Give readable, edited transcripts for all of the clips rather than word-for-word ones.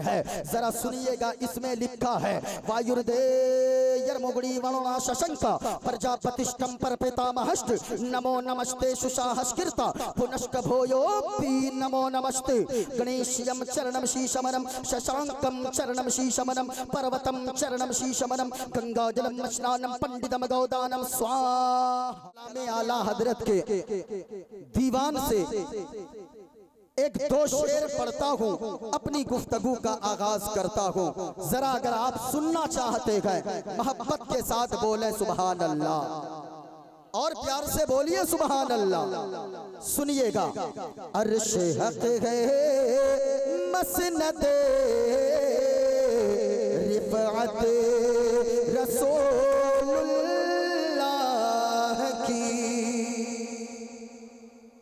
है। जरा सुनिएगा, इसमें लिखा है वायुर्दे यर्मुगुड़ी वरुणा शशंका प्रजापतिष्ठम पर पितामहश्च नमो नमस्ते शुशाहस्कृता पुनश्च भूयोऽपि नमो नमस्ते गणेश्यं चरणं शीशमनं शशांकं चरणं शीशमनं पर्वतं चरणं शीशमनं गंगाजलं स्नानं पंडितम गौदानं स्वाहा। में आला हजरत के दीवान से एक दो शेर पढ़ता हूँ, अपनी गुफ्तगू का आगाज करता हूँ। जरा अगर आप सुनना चाहते हैं मोहब्बत के साथ बोले सुभान अल्लाह, और प्यार से बोलिए सुभान अल्लाह। सुनिएगा। अर्श हक है मसनद रिफ़अत रसूलुल्लाह की।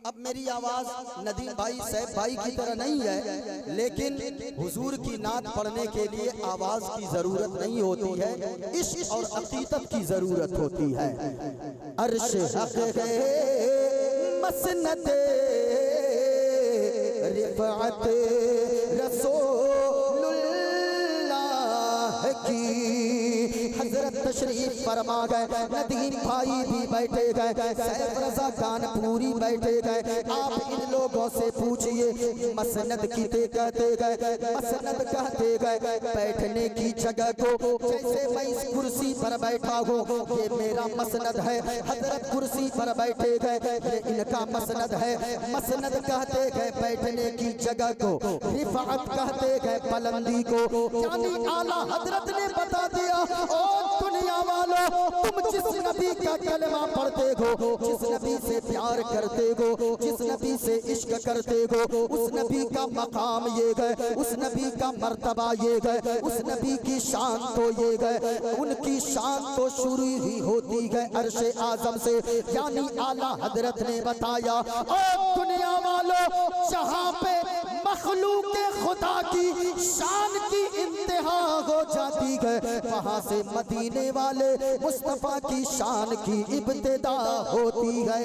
अब मेरी आवाज नदीम भाई सैफ भाई की तरह नहीं है, लेकिन हुजूर की नात पढ़ने के लिए आवाज की जरूरत नहीं होती है, इश्क और अकीदत की जरूरत होती है। अर्श हक है मसनद रिफ़अत रसूलुल्लाह की। हजरत तशरीफ फरमा गए, नदीम भाई भी बैठे गए, सैफ रज़ा कानपुरी बैठे गए। आप इन लोगों से पूछिए मसनद किसे कहते गए? मसनद कहते गए बैठने की जगह को। जैसे मैं इस कुर्सी पर बैठा हूँ, ये मेरा मसनद है। हजरत कुर्सी पर बैठे गए, ये इनका मसनद है। मसनद कहते गए बैठने की जगह को, रिफ़अत कहते गए बुलंदी को। यानी आला हजरत ने बता दिया, ओ दुनिया वालों, तुम जिस नबी का कलमा पढ़ते हो, जिस नबी से प्यार करते हो, जिस नबी से इश्क करते हो, उस नबी का मकाम ये है, उस नबी का मर्तबा ये है, उस नबी की शान तो ये है। उनकी शान तो शुरू ही होती है अर्शे आजम से। यानी आला हजरत ने बताया, ओ दुनिया वालों, जहां पे मखलूक खुदा की शान की इंतहा हो जाती है, वहां से मदीने वाले मुस्तफा की शान की इब्तिदा होती है।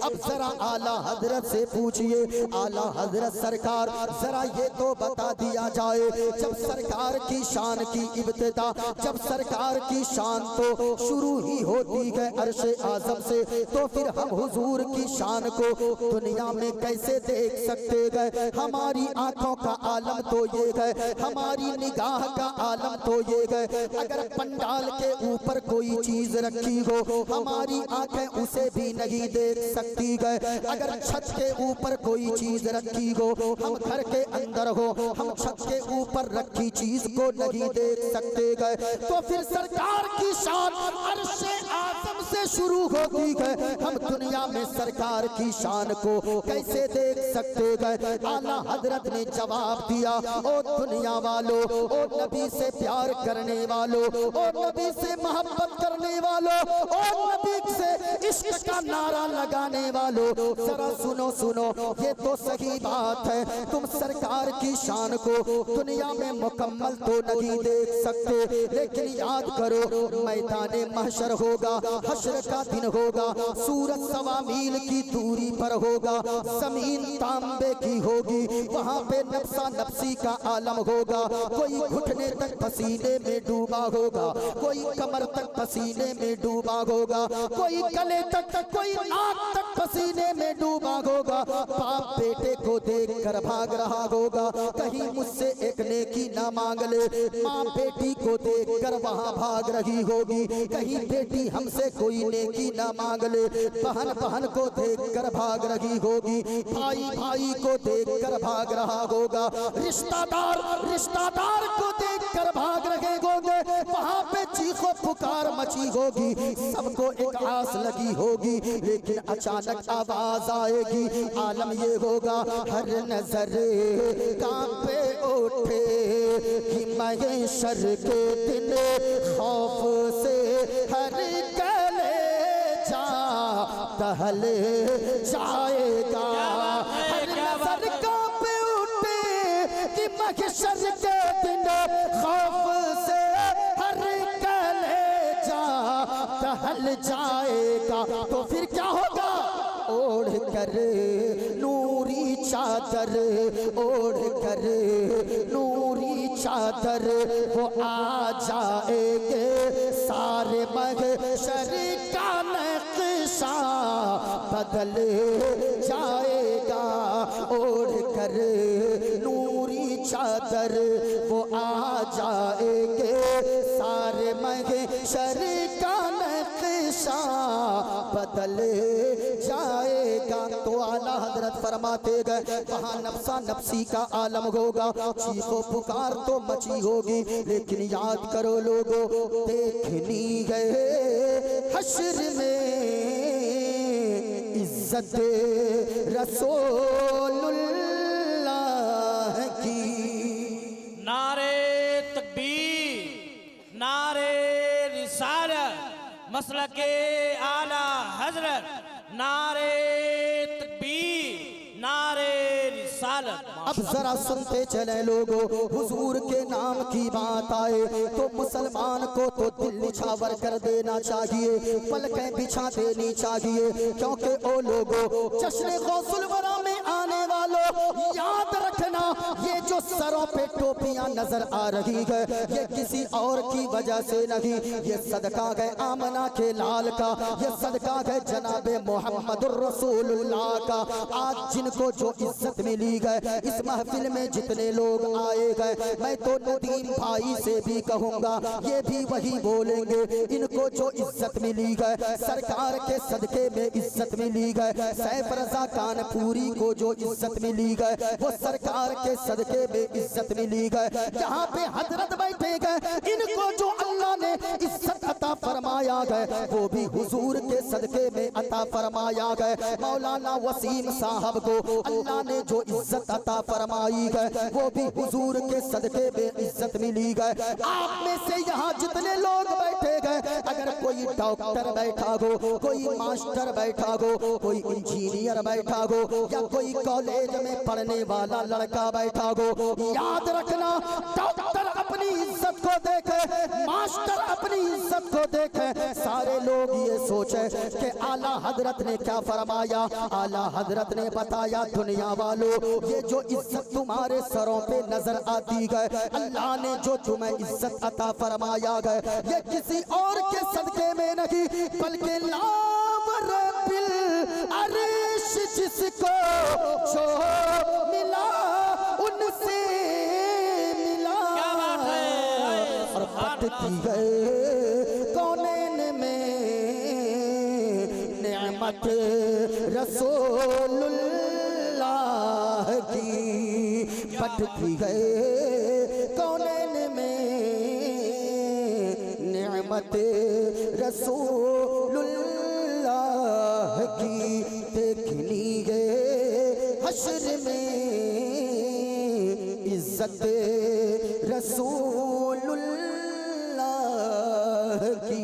अब जरा आला हजरत से पूछिए, आला हजरत सरकार जरा ये तो बता दिया जाए, जब सरकार की शान की इब्तिदा, जब सरकार की शान तो शुरू ही होती है अर्शे आजम से, तो फिर हम हुजूर की शान को दुनिया में कैसे देख सकते हैं? हमारी आंखों का आलम तो ये है, हमारी निगाह का आलम तो ये है। अगर पंडाल के ऊपर कोई चीज रखी हो, हमारी आंखें उसे भी नहीं देख सकती है। अगर छत के ऊपर कोई चीज रखी हो, हम घर के अंदर हो, हम छत के ऊपर रखी चीज को नहीं देख सकते हैं, तो फिर सरकार की शान अर्शे आज़म से शुरू होती है। हम दुनिया में सरकार की शान को कैसे देख सकते हैं? आला हजरत ने जवाब दिया, ओ दुनिया वालों, ओ नबी से प्यार करने वालों, ओ नबी से मोहब्बत करने वालों, ओ नबी से इश्क का नारा लगाने वालों, जरा सुनो सुनो, ये तो सही बात है, तुम सरकार की शान को दुनिया में मुकम्मल तो नहीं देख सकते, लेकिन याद करो मैदाने महशर होगा, हश्र का दिन होगा, सूरज 1.25 मील की दूरी पर होगा, जमीन तांबे की होगी, वहाँ पे नफ्सा नफ्सी का आलम होगा। कोई घुटने तक पसीने में डूबा होगा, कोई कमर तक पसीने में डूबा होगा, कोई गले तक, कोई नाक तक पसीने में डूबा होगा। बाप बेटे को देख कर भाग रहा होगा, कहीं मुझसे एक नेकी ना मांग ले। माँ बेटी को देख कर वहाँ भाग रही होगी, कहीं बेटी हमसे कोई नेकी ना मांग ले। बहन बहन को देख कर भाग रही होगी, भाई भाई को देख कर भाग रहा होगा, रिश्तेदार रिश्तेदार को देख कर भाग रहे होंगे। वहाँ पे चीखो पुकार मची होगी, सबको एक आस लगी होगी, लेकिन अचानक आवाज आएगी, आलम ये होगा, हर नजर कांपे उठे कि महशर के दिन खौफ से हर गले जा टहले जाएगा। हर नजर कांपे उठे कि महशर के दिन खौफ से हर गले जा टहल जाएगा। तो फिर क्या होगा? ओढ़ कर नूरी चादर, ओढ़ कर नूरी चादर वो आ जाएंगे, सारे महशर का नक्शा बदल जाएगा। ओढ़ कर नूरी चादर वो आ जाएंगे, सारे महशर का नक्शा बदल जाएगा। तो आला हजरत फरमाते गए वहाँ नफ्सा नफ्सी का आलम होगा, चीखो पुकार तो मची होगी, लेकिन याद करो लोगों, देखनी गए हश्र में इज्जत रसूलुल्लाह की। नारे तकबीर, नारे रिसालत, मसलके आला हजरत, नारे तकबीर, नारे रिसालत। अब जरा सुनते चले लोगों, हुजूर के नाम की बात आए तो मुसलमान को तो दिल निछावर कर देना चाहिए, पलकें बिछा देनी चाहिए, क्योंकि ओ लोगों, जश्न गौसुल वरा में आने वालों, याद रखना ये जो सरों पे टोपियां नजर आ रही है, ये किसी और की वजह से नहीं, ये सदका है आमना के लाल का, ये सदका है जनाबे मोहम्मदुर रसूलुल्लाह का। आज जिनको जो इज्जत मिली है, इस महफिल में जितने लोग आए गए, मैं तो नदीम भाई से भी कहूँगा, ये भी वही बोलेंगे, इनको जो इज्जत मिली है, सरकार के सदके में इज्जत मिली है, सैफ रजा कानपुरी को जो इज्जत मिली है, वो सरकार के सदके में इज्जत मिली है। यहाँ पे हजरत बैठे गए, इनको जो अल्लाह ने इज्जत अता फरमाया है, वो भी हुजूर के सदके में अता फरमाया है। मौलाना वसीम साहब को अल्लाह ने जो इज्जत अता फरमाई है, वो भी हुजूर के सदके में इज्जत मिली है। आप में से यहाँ जितने लोग बैठे गए, अगर कोई डॉक्टर बैठा हो, कोई मास्टर बैठा हो, कोई इंजीनियर बैठा हो, या कोई कॉलेज में पढ़ने वाला लड़का बैठा हो, याद रखना, डॉक्टर अपनी इज्जत को देखे, मास्टर अपनी इज्जत को देखे, सारे लोग ये सोचे कि आला हजरत ने क्या फरमाया। आला हजरत ने बताया, दुनिया वालों, ये जो इज्जत तुम्हारे सरों पे नजर आती है, अल्लाह ने जो तुम्हें इज्जत अता फरमाया है, ये किसी और के सदके में नहीं, बल्कि लावर बिल अरिश जिसको जो मिला उनसे मिला। क्या बात है। और बटती गए कौनैन में नेमत रसूलुल्लाह की, बटती गए कौनैन में नेमत रसूलुल्लाह की। देखनी गए हश्र में इज्जत रसूलुल्लाह की।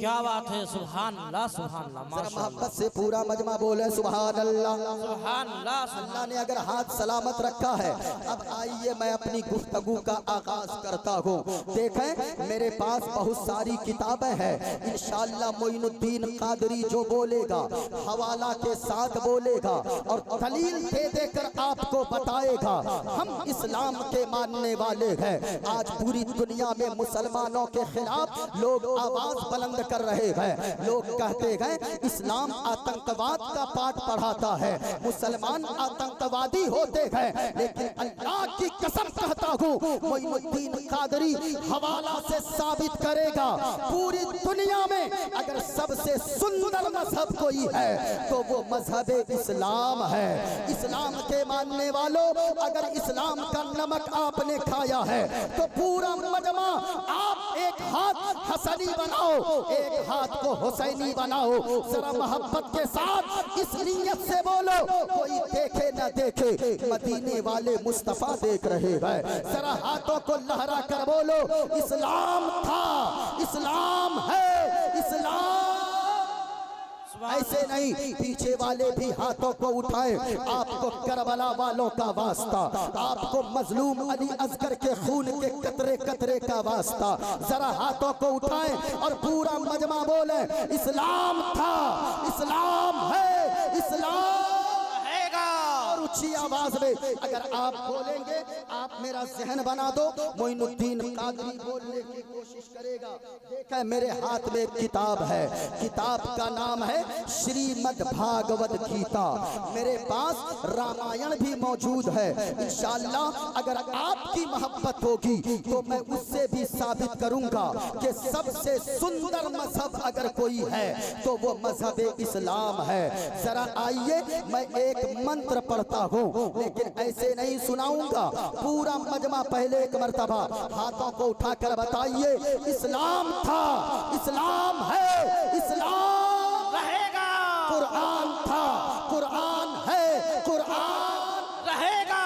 क्या बात है, सुभान अल्लाह, सुभान अल्लाह, माशाअल्लाह। मोहब्बत से पूरा मजमा बोले सुभान अल्लाह, सुभान अल्लाह। अल्लाह ने अगर हाथ सलामत रखा है। अब आइए मैं अपनी गुफ्तगू का आगाज करता हूँ। देखें मेरे पास बहुत सारी किताबें हैं, इंशाअल्लाह मोइनुद्दीन कादरी जो बोलेगा हवाला के साथ बोलेगा और दलील दे देकर आपको बताएगा। हम इस्लाम के मानने वाले हैं। आज पूरी दुनिया में मुसलमानों के खिलाफ लोग आवाज बुलंद कर रहे हैं। लोग कहते हैं इस्लाम आतंकवाद का पाठ पढ़ाता है, मुसलमान आतंकवादी होते हैं, लेकिन अल्लाह की कसम कहता हूँ, मोइनुद्दीन कादरी हवाला से साबित करेगा, पूरी दुनिया में अगर सबसे सुंदर मजहब कोई है तो वो मजहब इस्लाम है। इस्लाम के मानने वालों, अगर इस्लाम का नमक आपने खाया है तो पूरा मजमा आप एक हाथ हसनी बनाओ, एक हाथ को हुसैनी बनाओ, जरा मोहब्बत के साथ इस नीयत से बोलो, कोई देखे न देखे मदीने वाले मुस्तफा देख रहे हैं। जरा हाथों को लहरा कर बोलो, इस्लाम था, इस्लाम है, इस्लाम। ऐसे नहीं, पीछे वाले भी हाथों को उठाए। आपको करबला वालों का वास्ता, आपको मजलूम अली असगर के खून के कतरे कतरे का वास्ता, जरा हाथों को उठाए और पूरा मजमा बोले, इस्लाम था, इस्लाम है, इस्लाम। ऊंची आवाज में अगर आप बोलेंगे, आप मेरा जहन बना दो। मोइनुद्दीन कादरी बोलने की कोशिश करेगा। देखा मेरे हाथ में एक किताब है, किताब का नाम है श्रीमद् भागवत गीता। मेरे पास रामायण भी मौजूद है। इंशाअल्लाह अगर आपकी मोहब्बत होगी तो मैं उससे भी साबित करूंगा कि सबसे सुंदर मजहब अगर कोई है तो वो मजहब इस्लाम है। जरा आइए, मैं एक मंत्र पढ़ता हूँ, लेकिन ऐसे नहीं सुनाऊंगा। पूरा मजमा पहले एक मर्तबा हाथों को उठाकर बताइए, इस्लाम था, इस्लाम है, इस्लाम रहेगा, कुरान था, कुरान है, कुरान रहेगा।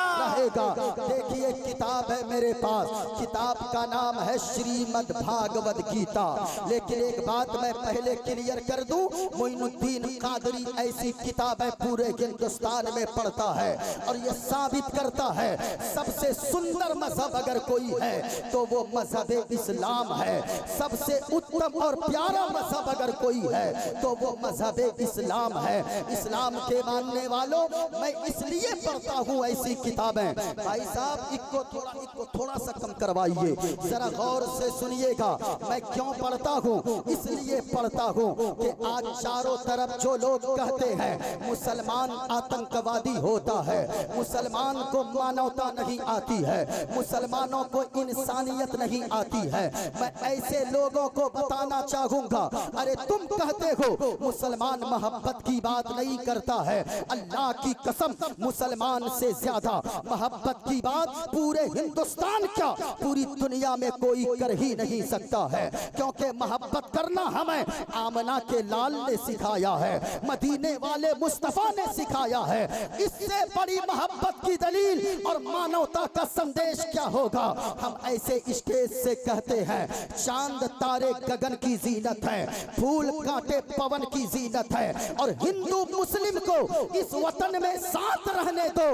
देखिए किताब है मेरे पास, किताब का नाम है श्रीमद् भागवत गीता। लेकिन एक बात मैं पहले क्लियर कर दूं, मोइनुद्दीन कादरी ऐसी किताबें पूरे हिंदुस्तान में पढ़ता है और ये साबित करता है सबसे सुंदर मजहब अगर कोई है तो वो मजहब इस्लाम है। सबसे उत्तम और प्यारा मजहब अगर कोई है तो वो मजहब इस्लाम है। इस्लाम के मानने वालों, मैं इसलिए पढ़ता हूँ ऐसी किताबें। भाई साहब इनको थोड़ा सा कम करवाइए, जरा गौर से सुनिएगा। मैं क्यों पढ़ता हूँ? इसलिए पढ़ता हूँ कि आज चारों तरफ जो लोग कहते हैं मुसलमान आतंकवादी होता है, मुसलमान को मानवता नहीं आती है, मुसलमानों को इंसानियत नहीं आती है, मैं ऐसे लोगों को बताना चाहूंगा, अरे तुम कहते हो मुसलमान मोहब्बत की बात नहीं करता है, अल्लाह की कसम मुसलमान से ज्यादा मोहब्बत की बात पूरे हिंदुस्तान क्या पूरी दुनिया में कोई कर ही नहीं सकता है। क्योंकि मोहब्बत करना हमें आमना के लाल ने सिखाया है, मदीने वाले मुस्तफा ने सिखाया है। इससे बड़ी मोहब्बत की दलील और मानवता का संदेश क्या होगा? हम ऐसे स्टेज से कहते हैं चांद तारे गगन की जीनत है, फूल कांटे पवन की जीनत है, और हिंदू मुस्लिम को इस वतन में साथ रहने दो,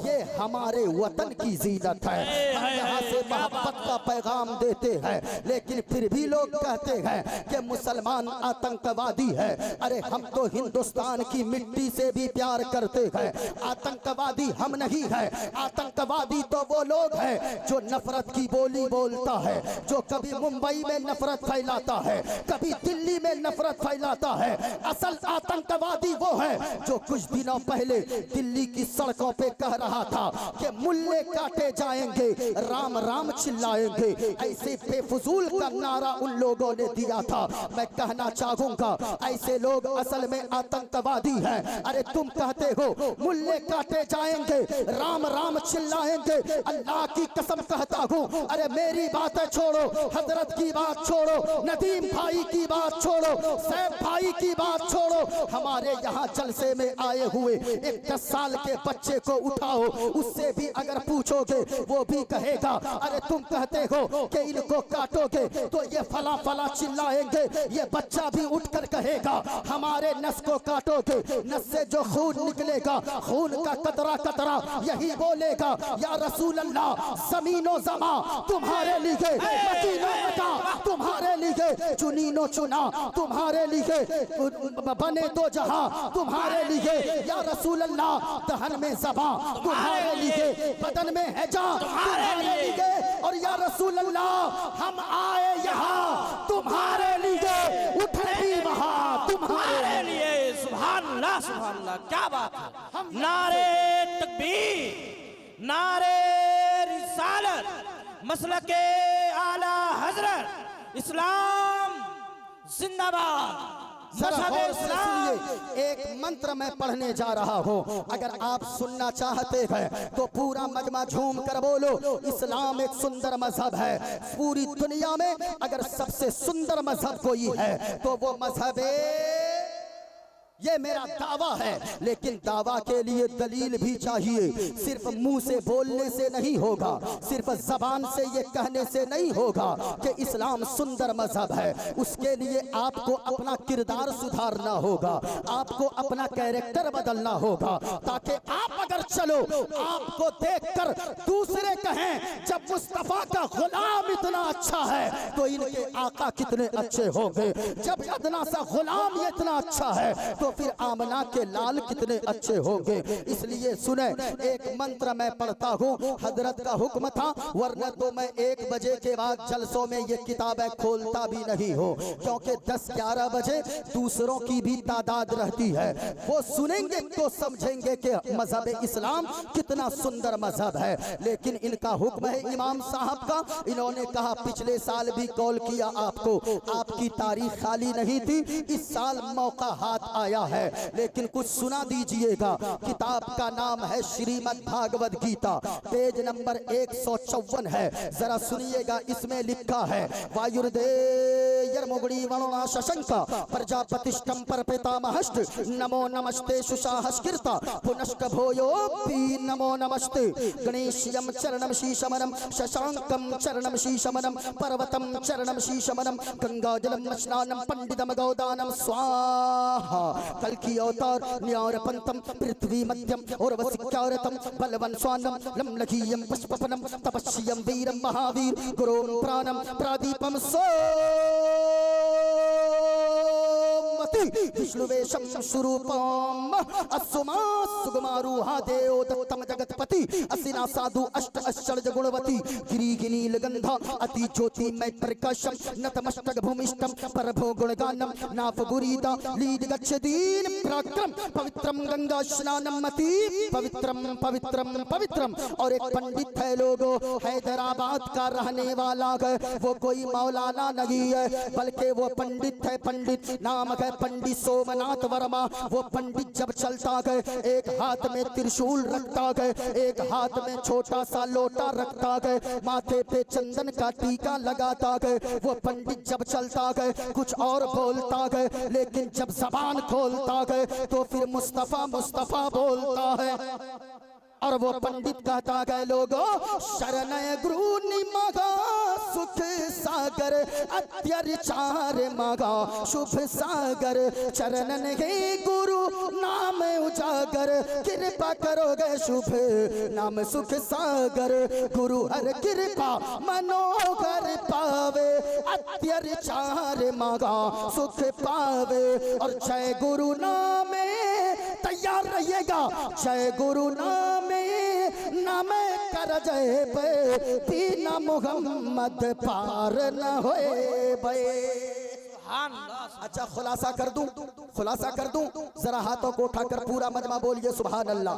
ये हमारे वतन की जीनत है। हम यहाँ से मोहब्बत का पैगाम देते हैं, लेकिन फिर भी लोग कहते हैं कि मुसलमान आतंकवादी है। अरे हम तो हिंदुस्तान की मिट्टी से भी प्यार करते हैं, आतंकवादी हम नहीं है। आतंकवादी तो वो लोग हैं जो नफरत की बोली बोलता है, जो कभी मुंबई में नफरत फैलाता है, कभी दिल्ली में नफरत फैलाता है। असल आतंकवादी वो है जो कुछ दिनों पहले दिल्ली की सड़कों पे कह रहा था कि मुल्ले काटे जाएंगे, राम राम चिल्लाएंगे। ऐसे बेफजूल का नारा उन लोगों ने दिया था। मैं कहना चाहूंगा ऐसे लोग असल में आतंकवादी हैं। अरे तुम कहते हो मुल्ले काटे जाएंगे, राम राम चिल्लाएंगे, अल्लाह की कसम कहता हूँ, अरे मेरी बातें छोड़ो, हजरत की बात छोड़ो, नदीम भाई की बात छोड़ो, सैफ भाई की बात छोड़ो, हमारे यहाँ जलसे में आए हुए एक 10 साल के बच्चे को उठाओ, उससे भी अगर पूछोगे वो भी कहेगा अरे तुम कहते हो कि इनको काटोगे तो ये फला फला चिल्लाएंगे। ये बच्चा भी उठकर कहेगा हमारे नस को काटोगे, नस से जो खून निकलेगा, खून का कतरा कतरा यही बोलेगा या रसूल अल्लाह, ज़मीनो ज़मा तुम्हारे लिए, मदीना मक्का तुम्हारे लिए, चुनीनो चुना तुम्हारे लिए, बने दो जहां तुम्हारे लिए, या रसूल अल्लाह, दहन में ज़बा तुम्हारे लिए, बदन में है जा तुम्हारे लिए, और या रसूल अल्लाह हम आए यहाँ तुम्हारे लिए, उठे भी वहाँ तुम्हारे लिए। सुभान अल्लाह, सुभान अल्लाह, क्या बात है। नारे तकबीर, नारे रिसालत, मसलके आला हजरत, इस्लाम जिंदाबाद। एक मंत्र मैं पढ़ने जा रहा हूँ, अगर आप सुनना चाहते हैं तो पूरा मजमा झूम कर बोलो, इस्लाम एक सुंदर मजहब है। पूरी दुनिया में अगर सबसे सुंदर मजहब कोई है तो वो मजहब ये मेरा दावा है, लेकिन दावा के लिए दलील भी चाहिए। सिर्फ मुंह से बोलने से नहीं होगा, सिर्फ जबान से ये कहने से नहीं होगा कि इस्लाम सुंदर मजहब है। उसके लिए आपको अपना किरदार सुधारना होगा, आपको अपना कैरेक्टर बदलना होगा, ताकि आप अगर चलो आपको देखकर दूसरे कहें जब मुस्तफा का गुलाम इतना अच्छा है तो इनके आका कितने अच्छे होंगे। जब अदना सा गुलाम इतना अच्छा है तो फिर आमना के लाल कितने अच्छे होंगे। इसलिए सुने, एक मंत्र मैं पढ़ता हूँ, हजरत का हुक्म था, वरना तो मैं 1 बजे के बाद जलसों में ये किताबें खोलता भी नहीं हो, क्योंकि 10-11 बजे दूसरों की भी तादाद रहती है। वो सुनेंगे तो समझेंगे कि मजहब इस्लाम कितना सुंदर मजहब है। लेकिन इनका हुक्म है इमाम साहब का, इन्होंने कहा पिछले साल भी कॉल किया आपको, आपकी तारीख खाली नहीं थी, इस साल मौका हाथ आया है, लेकिन कुछ सुना दीजिएगा। किताब का नाम है श्रीमद् भागवत गीता, पेज नंबर 154 है, जरा सुनिएगा। इसमें लिखा है वायुर्देयर्मुगुणी वरुणा शशंका प्रजापतिष्ठं परपितामहश्च नमो नमस्ते सुशाहस्कृता पुनश्च भूयोऽपि नमो नमस्ते गणेश्यं चरणं शीशमनं शशांकं चरणं शीशमनं पर्वतं चरणं शीशमनं गंगाजलं स्नानं पंडितम गौदानं स्वाहा। कल की अवतार न्यारपंतम पृथ्वी मध्यम और वसिक्यारतम बलवन स्वानम लमलखीयम पुष्पपनम तपस्यम वीरम महावीर गुरोम प्राणम प्रादीपम विष्णुवेशम स्वरूपम असुमा सुगमारूहा देव दत्तम जगतपति असिना साधु अष्ट अश्चर्य गुणवती गिरिगिनी लगंधा अति ज्योति मय प्रकाशम नतमस्तक भूमिष्ठम परभो गुणगानम नाफगुरीदा लीड गच्छदीन पराक्रम पवित्रम गंगा स्नानम अति पवित्रम पवित्रम पवित्रम। और एक पंडित है लोगों, हैदराबाद का रहने वाला है, वो कोई मौलाना नहीं है, बल्कि वो पंडित है, पंडित नाम है पंडित सोमनाथ वर्मा। वो पंडित जब चलता है, एक हाथ में त्रिशूल रखता है, एक हाथ में छोटा सा लोटा रखता है, माथे पे चंदन का टीका लगाता है। वो पंडित जब चलता है कुछ और बोलता है, लेकिन जब जबान खोलता है तो फिर मुस्तफा मुस्तफा बोलता है। और वो पंडित कहता है लोगों, शरणय गुरु निमगा सुख सागर अत्याचार मगा शुभ सागर चरणन हे गुरु नाम उजागर कृपा करोगे शुभ नाम सुख सागर गुरु हर कृपा मनोहर पावे अत्याचार मगा सुख पावे। और जय गुरु नामे तैयार रहिएगा, जय गुरु नामे नाम कर जय पे बिना मोहम्मद पार न होए बे। अच्छा खुलासा कर दूं, खुलासा कर दूं, जरा हाथों को उठाकर पूरा मजमा बोलिए सुभान अल्लाह।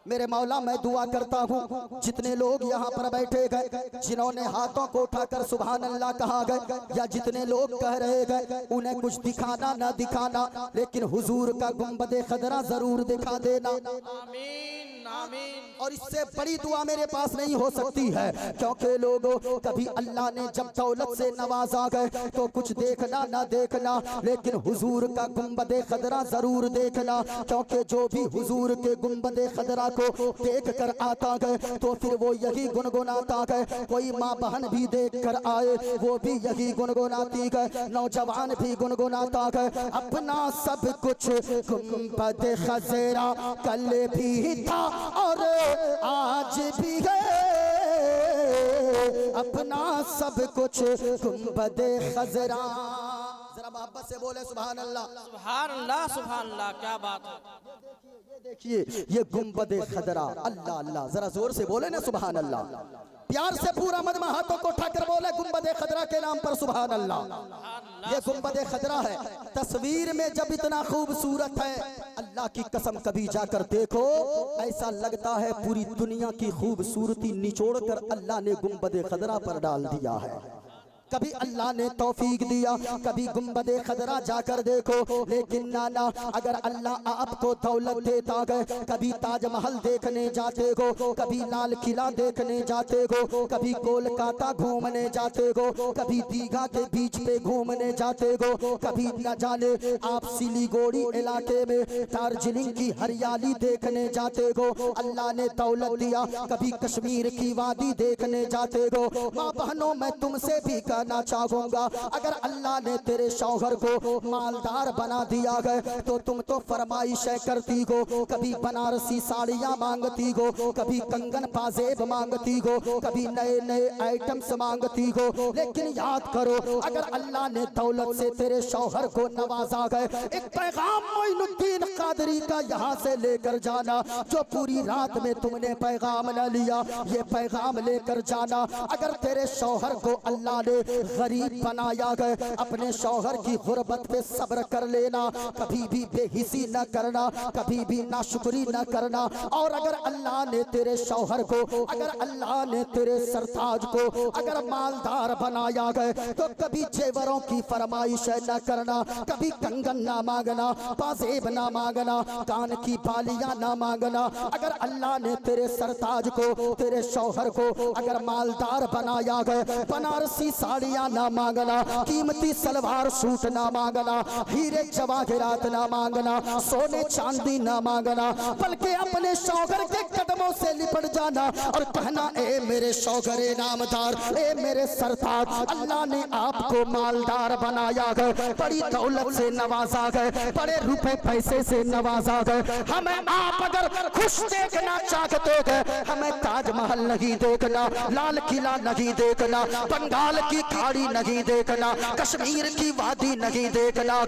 मेरे मौला मैं दुआ करता हूँ जितने लोग यहाँ पर बैठे गए, जिन्होंने हाथों को उठाकर सुभान अल्लाह कहा गए, या जितने लोग कह रहे गए, उन्हें कुछ दिखाना ना दिखाना, लेकिन हुजूर का गुंबदे खदरा जरूर दिखा देना। आमीन आमीन। और इससे बड़ी दुआ मेरे पास नहीं हो सकती है, क्योंकि लोगों कभी अल्लाह ने जब दौलत से नवाजा गए तो कुछ देखना ना देखना, लेकिन हुजूर का गुंबदे खदरा जरूर देखना, क्योंकि जो भी हुजूर के गुंबदे खदरा को देख कर आता है तो फिर वो यही गुनगुनाता है। कोई माँ बहन भी देख कर आए वो भी यही गुनगुनाती है, नौजवान भी गुनगुनाता है, अपना सब कुछ गुंबद खजरा कल भी था और आज भी है, अपना सब कुछ गुंबद खजरा। जरा मोहब्बत से बोले सुभान अल्लाह सुभान अल्लाह सुभान अल्लाह। क्या बात है, देखिए ये गुंबद खदरा, अल्लाह अल्लाह, जरा जोर से बोले ना सुभान अल्लाह, प्यार से पूरा मजमा हाथों को उठाकर बोले गुंबद खदरा के नाम पर सुभान अल्लाह। ये गुंबद खदरा है, तस्वीर में जब इतना खूबसूरत है, अल्लाह की कसम कभी जाकर देखो ऐसा लगता है पूरी दुनिया की खूबसूरती निचोड़ कर अल्लाह ने गुंबद खदरा पर डाल दिया है। कभी अल्लाह ने तौफीक दिया, कभी गुंबदे खदरा जाकर देखो, लेकिन नाना अगर अल्लाह आपको दौलत देता है, कभी ताजमहल देखने जाते हो, कभी लाल किला देखने जाते हो, कभी कोलकाता घूमने जाते हो, कभी दीघा के बीच पे घूमने जाते हो, कभी न जाने आप सिलीगुड़ी इलाके में दार्जिलिंग की हरियाली देखने जाते हो, अल्लाह ने दौलत दिया, कभी कश्मीर की वादी देखने जाते हो। माँ बहनों मैं तुमसे भी कहना चाहूंगा, अगर अल्लाह ने तेरे शौहर को मालदार बना दिया गया तो तुम तो फरमाइशें करती हो, कभी बनारसी साड़ियाँ मांगती हो, कभी कंगन पाजेब मांगती हो, कभी नए नए आइटम्स मांगती हो, लेकिन याद करो अगर अल्लाह ने दौलत से तेरे शौहर को नवाजा गए, एक पैगाम मोइनुद्दीन कादरी का यहाँ से लेकर जाना, जो पूरी रात में तुमने पैगाम न लिया, ये पैगाम लेकर जाना। अगर तेरे शौहर को अल्लाह ने गरीब बनाया गए, अपने शौहर की गुर्बत पे सब्र कर लेना, कभी भी बेहिसी न करना, कभी भी नाशुक्री न करना। और अगर अल्लाह ने तेरे शौहर को, अगर अल्लाह ने तेरे सरताज को अगर मालदार बनाया गए तो कभी जेवरों की फरमाइश न करना, कभी कंगन ना मांगना, पाजेब ना मांगना, कान की बालियां ना मांगना। अगर अल्लाह ने तेरे सरताज को, तेरे शौहर को अगर मालदार बनाया गए, बनारसी साड़ियां ना मांगना, कीमती सलवार सूट ना मांगना, हीरे जवाहरात ना मांगना, सोने चांदी ना मांगना, बल्कि अपने शौहर के कदमों से लिपट जाना और कहना, ए मेरे शौहर नामदार, ए मेरे सरताज, अल्लाह ने आपको मालदार बनाया गए, बड़ी दौलत से नवाजा गए, बड़े रुपए पैसे से नवाजा गए। हमें आप अगर खुश देखना चाहते हैं, हमें ताजमहल नहीं देखना, लाल किला नहीं देखना, बंगाल की खाड़ी नहीं देखना, कश्मीर की वादी नहीं देखना,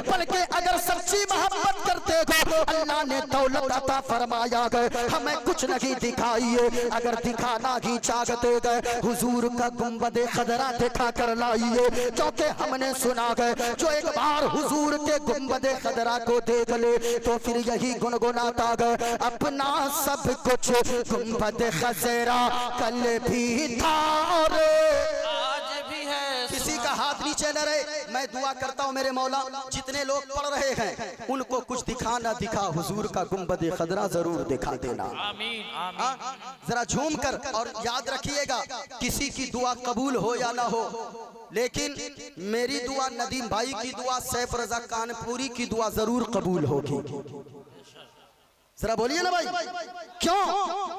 बल्कि अगर सच्ची मोहब्बत करते हो, अल्लाह ने दौलत अता फरमाया गए, हमें कुछ नहीं दिखाइए। अगर दिखाना ही चाहते गए, हुजूर का गुंबद खदरा दिखा कर लाइए, क्योंकि हमने सुना गए जो एक बार हुजूर के गुंबद खदरा को देख ले तो फिर यही गुनगुनाता गए, अपना सब कुछ गुंबद खजरा कल भी था और आज भी है। किसी का हाथ नीचे न रहे। मैं दुआ करता हूँ मेरे मौला, जितने लोग पढ़ रहे हैं उनको कुछ दिखा ना दिखा, हुजूर का गुंबद खदरा जरूर दिखा देना। आमीन आमीन। जरा झूम कर, और याद रखिएगा किसी की दुआ कबूल हो या ना हो, लेकिन मेरी दुआ, नदीम भाई की दुआ, सैफ रजा कानपुरी की दुआ जरूर कबूल होगी। जरा बोलिए ना भाई, क्यों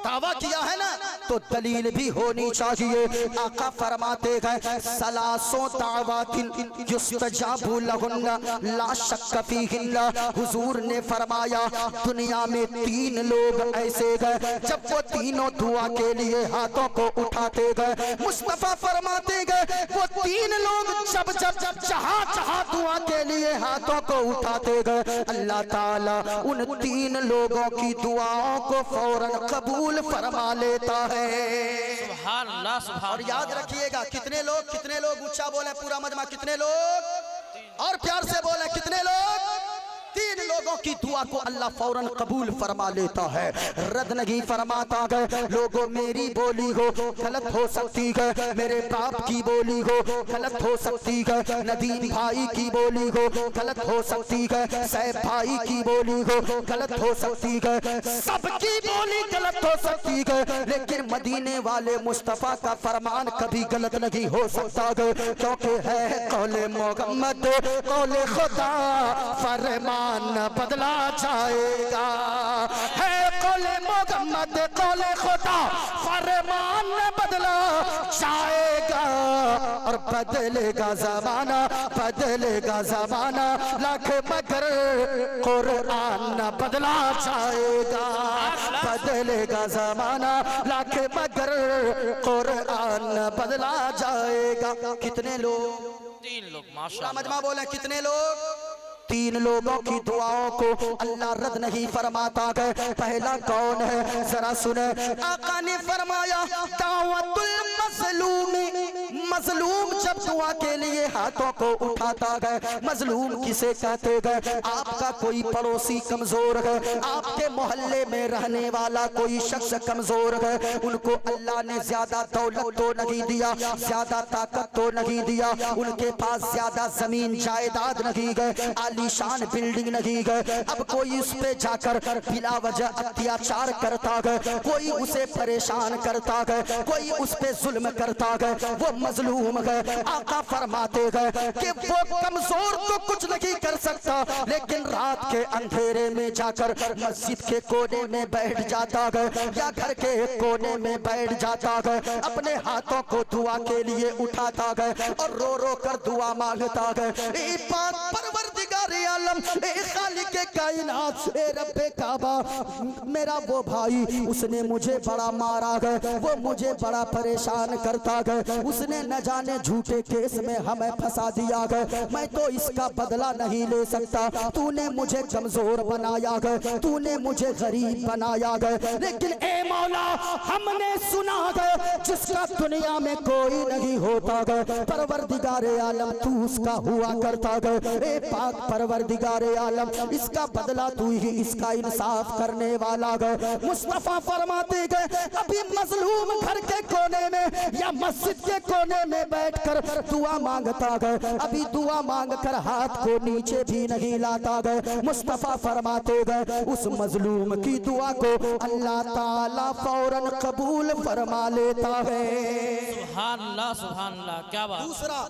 दावा किया है ना, तो दलील भी होनी चाहिए। आका फरमाते गए, सलासों दावातिन युस्तजाबु लहुन्ना ला शक्क फीहिन्ना। हुजूर ने फरमाया दुनिया में 3 लोग ऐसे गए, जब वो तीनों दुआ के लिए हाथों को उठाते गए, मुस्तफा फरमाते गए वो 3 लोग जब जब जहां जहां दुआ के लिए हाथों को उठाते गए, अल्लाह ताला उन 3 लोगों की दुआओं को फौरन कबूल फरमा लेता है। सुभान अल्लाह सुभान। और याद रखिएगा कितने लोग ऊंचा बोले, पूरा मजमा कितने लोग, और प्यार से बोले कितने लोग, 3 लोगों की दुआ को अल्लाह फौरन कबूल फरमा लेता है, रद्द नहीं फरमाता गए। लोगों मेरी बोली हो गलत हो सकती है, मेरे बाप की बोली हो गलत हो सकती है, नदीम भाई की बोली हो गलत हो सकती है, सैफ भाई की बोली हो गलत हो सकती है, सबकी बोली गलत हो सकती है, लेकिन मदीने वाले मुस्तफा का फरमान कभी गलत नहीं हो सकता है, क्योंकि है कौले मोहम्मद कौले खुदा, फरमान बदला जाएगा। है कौले मोहम्मद कौले खुदा, फरमान बदला जाएगा। और बदलेगा जमाना, बदलेगा जमाना, लाख मगर कुरान बदला जाएगा। बदलेगा जमाना, लाख मगर कुरान बदला जाएगा। कितने लोग, 3 लोग माशाअल्लाह। मजमा बोले कितने लोग, 3 लोगों की दुआओं को अल्लाह रद्द नहीं फरमाता है। पहला कौन है जरा सुने, आका ने फरमाया दावतुल मजलूम, मजलूम जब दुआ के लिए हाथों को उठाता है, मजलूम किसे कहते हैं, आपका कोई पड़ोसी कमजोर है, आपके मोहल्ले में रहने वाला कोई शख्स कमजोर है, उनको अल्लाह ने ज्यादा दौलत तो नहीं दिया, ज्यादा ताकत तो नहीं दिया, उनके पास ज्यादा जमीन जायदाद नहीं है, आलीशान बिल्डिंग नहीं है, अब कोई उस पे जाकर बिला वजह अत्याचार करता है, कोई उसे परेशान करता है, कोई उस पे जुल्म करता है, वो मजलूम मजलूम है। आका फरमाते हैं कि वो कमजोर तो कुछ नहीं कर सकता, लेकिन रात के अंधेरे में जाकर मस्जिद के कोने में बैठ जाता है या घर के कोने में बैठ जाता है, अपने हाथों को दुआ के लिए उठाता है और रो रो कर दुआ मांगता है। ए पाक परवरदिगार आलम, ए खालिक कायनात, ए रब्बे काबा, मेरा वो भाई उसने मुझे बड़ा मारा है, वो मुझे बड़ा परेशान करता है, उसने न जाने झूठे केस में हमें फंसा दिया है, मैं तो इसका बदला नहीं ले सकता। तूने मुझे कमजोर बनाया है, तूने मुझे गरीब बनाया है, लेकिन ए मौला हमने सुना है जिसका दुनिया में कोई नहीं होता है, परवरदिगार आलम तू उसका हुआ करता है। ए पाक परवरदिगार आलम, इसका बदला तू ही इसका इंसाफ करने वाला है। मुस्तफा फरमाते गए अभी मजलूम घर के कोने में या मस्जिद के कोने में बैठकर दुआ मांगता है, अभी दुआ मांगकर हाथ को नीचे भी नहीं लाता है। मुस्तफा फरमाते गए उस मजलूम की दुआ को अल्लाह ताला फौरन कबूल फरमा लेता है। सुभान अल्लाह, सुभान अल्लाह, क्या बात। दूसरा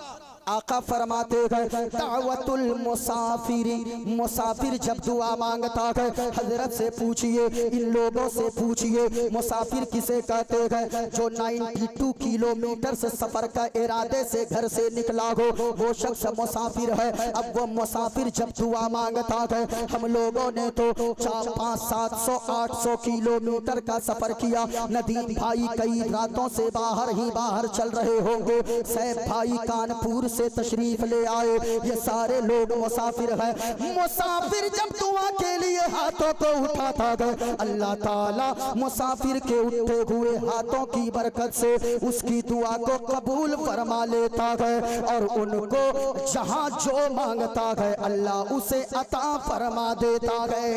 आका फरमाते हैं दावतुल मुसाफिरी, मुसाफिर जब दुआ मांगता है हजरत से पूछिए, इन लोगों से पूछिए मुसाफिर किसे कहते हैं? जो 92 किलोमीटर से सफर का इरादे से घर से निकला हो वो शख्स मुसाफिर है। अब वो मुसाफिर जब दुआ मांगता है, हम लोगों ने तो 400, 500, 700, 800 किलोमीटर का सफर किया। नदीम भाई कई रातों से बाहर ही बाहर चल रहे होंगे, सैफ भाई कानपुर से तशरीफ ले आए, ये सारे लोग मुसाफिर हैं। मुसाफिर जब दुआ के लिए हाथों को उठाता है, अल्लाह ताला मुसाफिर के उठे हुए हाथों की बरकत से उसकी दुआ को कबूल फरमा लेता है और उनको जहां जो मांगता है अल्लाह उसे अता फरमा देता है।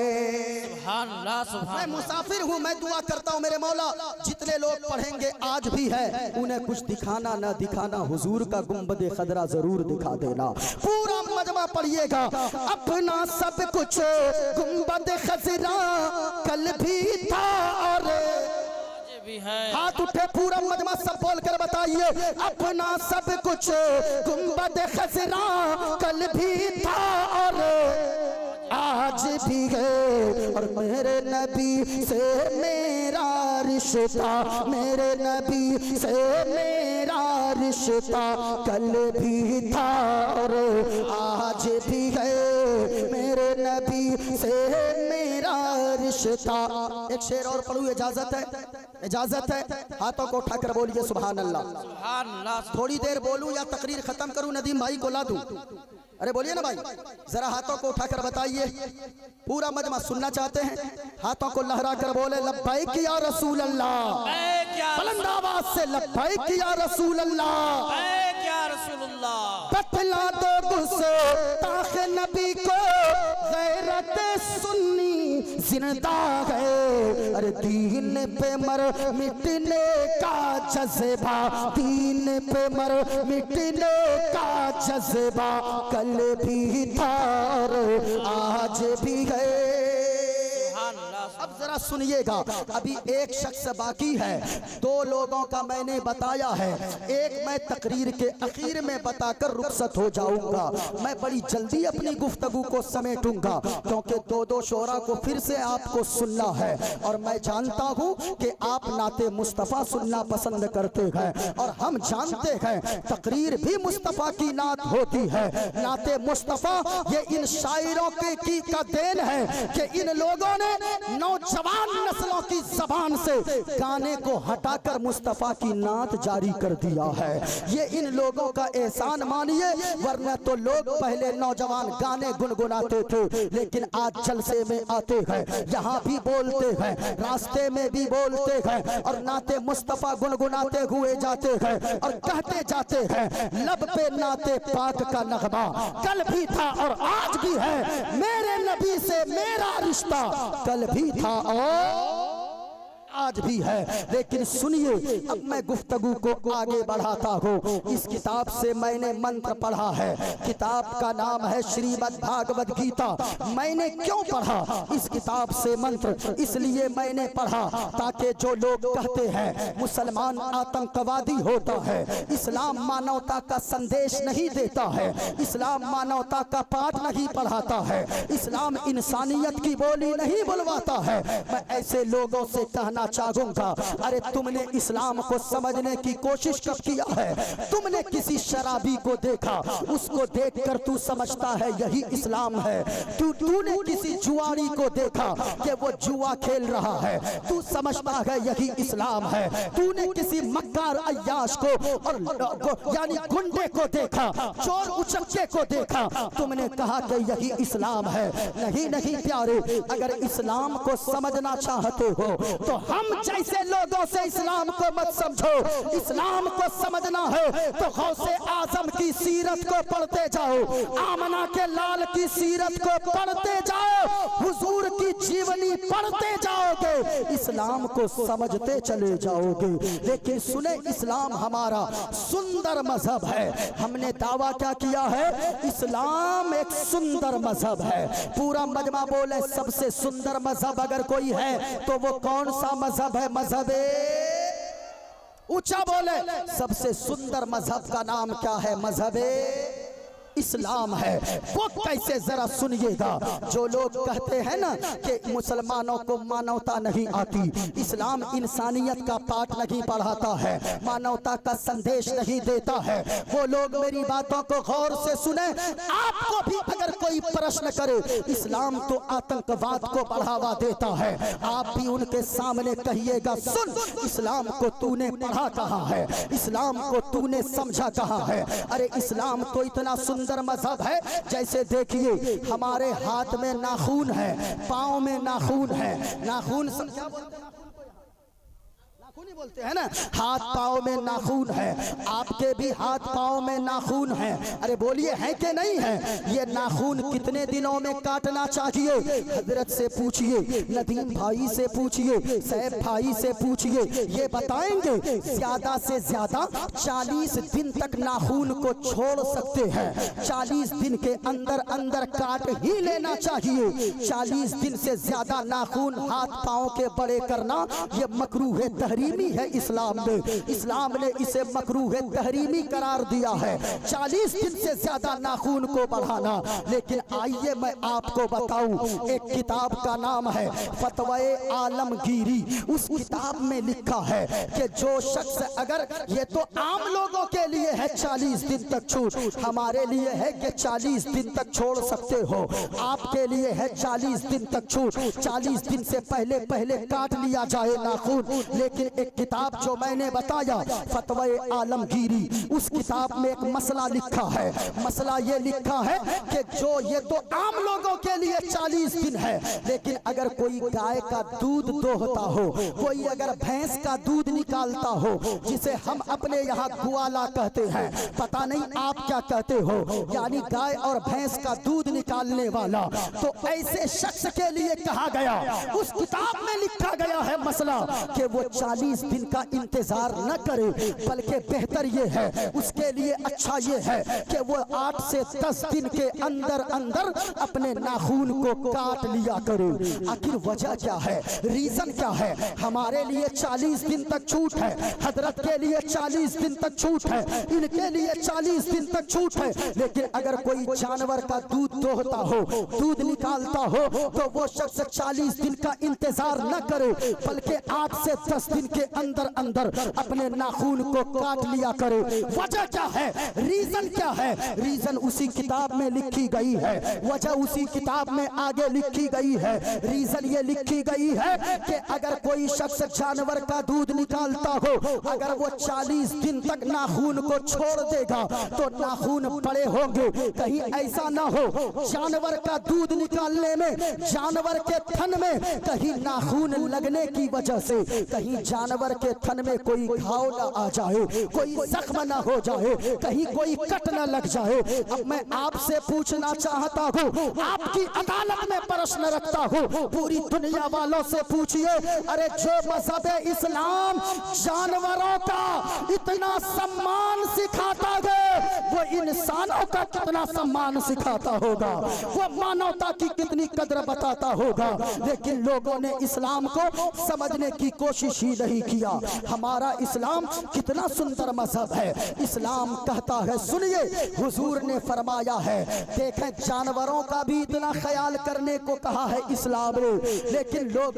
सुभान अल्लाह, सुभान। मैं मुसाफिर हूँ, मैं दुआ करता हूँ मेरे मौला जितने लोग पढ़ेंगे आज भी है, उन्हें कुछ दिखाना ना दिखाना हुजूर का गुंबद खदरा जरूर दिखा देना। पूरा मजमा पढ़िएगा, अपना सब कुछ गुंबद खजरा कल भी था और भी है। हाथ उठे पूरा मजमा सब बोल कर बताइए, अपना सब कुछ गुंबद खजरा कल भी था और आज भी है। और मेरे नबी से मेरा रिश्ता, मेरे नबी से मेरा रिश्ता कल भी था और आज भी है। मेरे नबी से मेरा रिश्ता। एक शेर और पढ़ूं, इजाजत है? इजाजत है? हाथों को उठाकर बोलिए सुभान अल्लाह। सुभान अल्लाह। थोड़ी देर बोलूं या तकरीर खत्म करूं? नदीम भाई को ला दूं? अरे बोलिए ना भाई, जरा हाथों को उठाकर बताइए, पूरा मजमा सुनना चाहते हैं। हाथों को लहरा कर बोले लब्बैक या रसूल अल्लाह, बुलंद आवाज से लब्बैक या रसूल अल्लाह, या रसूलुल्लाह। बतला दो गुस्ताख नबी को गैरत सुन्नी जिंदा है। अरे दीन पे मर मिटने का जज्बा, दीन पे मर मिटने का जज्बा कल भी था और आज भी है। अब जरा सुनिएगा, अभी एक शख्स बाकी है। दो लोगों का मैंने बताया है, एक मैं तकरीर के आखिर में बताकर रुखसत हो जाऊंगा। मैं बड़ी जल्दी अपनी गुफ्तगू को समेटूंगा क्योंकि दो दो शोरा को फिर से आपको सुनना है और मैं जानता हूं कि आप नाते मुस्तफ़ा सुनना पसंद करते हैं और हम जानते हैं तकरीर भी मुस्तफ़ा की नात होती है। नाते मुस्तफ़ा ये इन शायरों की का देन है कि इन लोगों ने नौजवान नस्लों की जबान से गाने को हटाकर मुस्तफा की नात जारी कर दिया है। ये इन लोगों का एहसान मानिए, वरना तो लोग पहले नौजवान गाने गुनगुनाते थे, लेकिन आज जलसे में आते हैं, यहाँ भी बोलते हैं, रास्ते में भी बोलते हैं और नाते मुस्तफा गुनगुनाते हुए जाते हैं और कहते जाते हैं लब पे नाते पाक का नगमा कल भी था और आज भी है। मेरे नबी से मेरा रिश्ता कल भी था और आज भी है। लेकिन सुनिए, अब मैं गुफ्तगू को आगे बढ़ाता हूँ। इस किताब से मैंने मंत्र पढ़ा है। किताब का नाम है श्रीमद् भागवत गीता। मैंने क्यों पढ़ा इस किताब से मंत्र? इसलिए मैंने पढ़ा ताकि जो लोग कहते हैं मुसलमान आतंकवादी होता है, इस्लाम मानवता का संदेश नहीं देता है, इस्लाम मानवता का पाठ नहीं पढ़ाता है, इस्लाम इंसानियत की बोली नहीं बुलवाता है, मैं ऐसे लोगों से कहना चाहूंगा, अरे तुमने इस्लाम को समझने की कोशिश कब किया है? तुमने किसी शराबी को देखा, उसको देखकर तू समझता है यही इस्लाम है? तूने किसी जुआरी को देखा कि वो जुआ खेल रहा है, तू समझता है यही इस्लाम है? तूने किसी मक्कार अय्याश को और यानी गुंडे को देखा, चोर उचक्के को देखा, तुमने कहा कि यही इस्लाम है? नहीं नहीं प्यारे, अगर इस्लाम को समझना चाहते हो तो हम जैसे लोगों से इस्लाम को मत समझो। इस्लाम को समझना है तो गौसे आजम की सीरत को पढ़ते जाओ, आमना के लाल की सीरत को पढ़ते जाओ, हुजूर की जीवनी पढ़ते जाओगे, इस्लाम को समझते चले जाओगे। लेकिन सुने, इस्लाम हमारा सुंदर मजहब है। हमने दावा क्या किया है? इस्लाम एक सुंदर मजहब है। पूरा मजमा बोले सबसे सुंदर मजहब अगर कोई है तो वो कौन सा मजहब है? मजहब ऊंचा बोले, सबसे सुंदर मजहब का नाम क्या है? मजहब इस्लाम है। वो कैसे, जरा सुनिएगा। जो लोग कहते हैं ना कि मुसलमानों को मानवता नहीं आती, इस्लाम इंसानियत का पाठ नहीं पढ़ाता है, मानवता का संदेश नहीं देता है, वो लोग मेरी बातों को गौर से सुने। आपको भी अगर कोई प्रश्न करे, इस्लाम तो आतंकवाद को बढ़ावा देता है, आप भी उनके सामने कहिएगा, सुन, इस्लाम को तूने पढ़ा कहाँ है? इस्लाम को तूने समझा कहाँ है? अरे इस्लाम तो इतना सुंदर मजहब है, जैसे देखिए हमारे हाथ में नाखून है, पाँव में नाखून है। नाखून क्या बोलते हैं? नाखून ही बोलते हैं ना। हाथ पाँव में नाखून है, आपके भी हाथ पाँव में नाखून है। अरे बोलिए है कि नहीं है? ये नाखून कितने दिनों में काटना चाहिए? हजरत से पूछिए, नदीम भाई से पूछिए, सैफ भाई से पूछिए, ये बताएंगे। ज्यादा से ज्यादा 40 दिन तक नाखून को छोड़ सकते हैं। 40 दिन के अंदर अंदर काट ही लेना चाहिए। 40 दिन से ज्यादा नाखून हाथ पाँव के बड़े करना ये मकरूह है, तहरीमी है। इस्लाम ने इसे मकरूह तहरीमी करार दिया है, 40 दिन से ज्यादा नाखून को बढ़ाना। लेकिन आइए मैं आपको बताऊं, एक किताब का नाम है फतवाए आलमगीरी। उस किताब में लिखा है कि जो शख्स, अगर ये तो आम लोगों के लिए है 40 दिन तक छूट, हमारे लिए है कि 40 दिन तक छोड़ सकते हो, आपके लिए है 40 दिन तक छूट, 40 दिन से पहले पहले काट लिया जाए नाखून। लेकिन एक किताब जो मैंने बताया फतवाए आलमगीरी, उस किताब में एक मसला लिखा है। मसला ये लिखा है कि जो ये तो आम लोगों के लिए 40 दिन है, लेकिन अगर कोई गाय का दूध दोहता हो, कोई अगर भैंस का दूध निकालता हो, जिसे हम अपने यहाँ ग्वाला कहते हैं, पता नहीं आप क्या कहते हो, यानी गाय और भैंस का दूध निकालने वाला, तो ऐसे शख्स के लिए कहा गया, उस किताब में लिखा गया है मसला कि वो 40 दिन का इंतजार न करे, बल्कि बेहतर ये है, उसके लिए अच्छा ये है कि वो 8 से 10 दिन के अंदर अंदर अपने नाखून को काट लिया करे। आखिर वजह क्या है? रीजन क्या है? हमारे लिए 40 दिन तक छूट है, हजरत के लिए 40 दिन तक छूट है, इनके लिए 40 दिन तक छूट है। लेकिन अगर कोई जानवर का दूध दोहता हो, दूध निकालता हो, तो वो शख्स 40 दिन का इंतजार न करे, बल्कि 8 से 10 दिन के अंदर अंदर अपने नाखून को काट लिया करे। वजह क्या है? रीजन क्या है? रीजन उसी किताब में लिखी गई है, वजह उसी किताब में आगे लिखी गई है। रीजन ये लिखी गई है कि अगर कोई शख्स जानवर का दूध निकालता हो, अगर वो 40 दिन तक नाखून को छोड़ देगा तो नाखून बड़े होंगे। कहीं ऐसा ना हो जानवर का दूध निकालने में, जानवर के थन में कहीं नाखून लगने की वजह से कहीं जानवर के थन में कोई घाव ना आ जाए, कोई जख्म ना हो जाए, कहीं कोई कट ना लग जाए। अब मैं आपसे पूछना चाहता हूँ, आपकी अदालत में प्रश्न रखता हूँ, पूरी दुनिया वालों से पूछिए, अरे जो मजहब इस्लाम जानवरों का इतना सम्मान सिखाता है, वो इंसानों का कितना सम्मान सिखाता होगा, वो मानवता की कितनी कदर बताता होगा। लेकिन लोगों ने इस्लाम को समझने की कोशिश ही नहीं किया। हमारा इस्लाम कितना सुंदर मजहब है। इस्लाम कहता है, सुनिए, हुजूर ने फरमाया है, देखें जानवरों का भी इतना ख्याल करने को कहा है इस्लाम ने, लेकिन लोग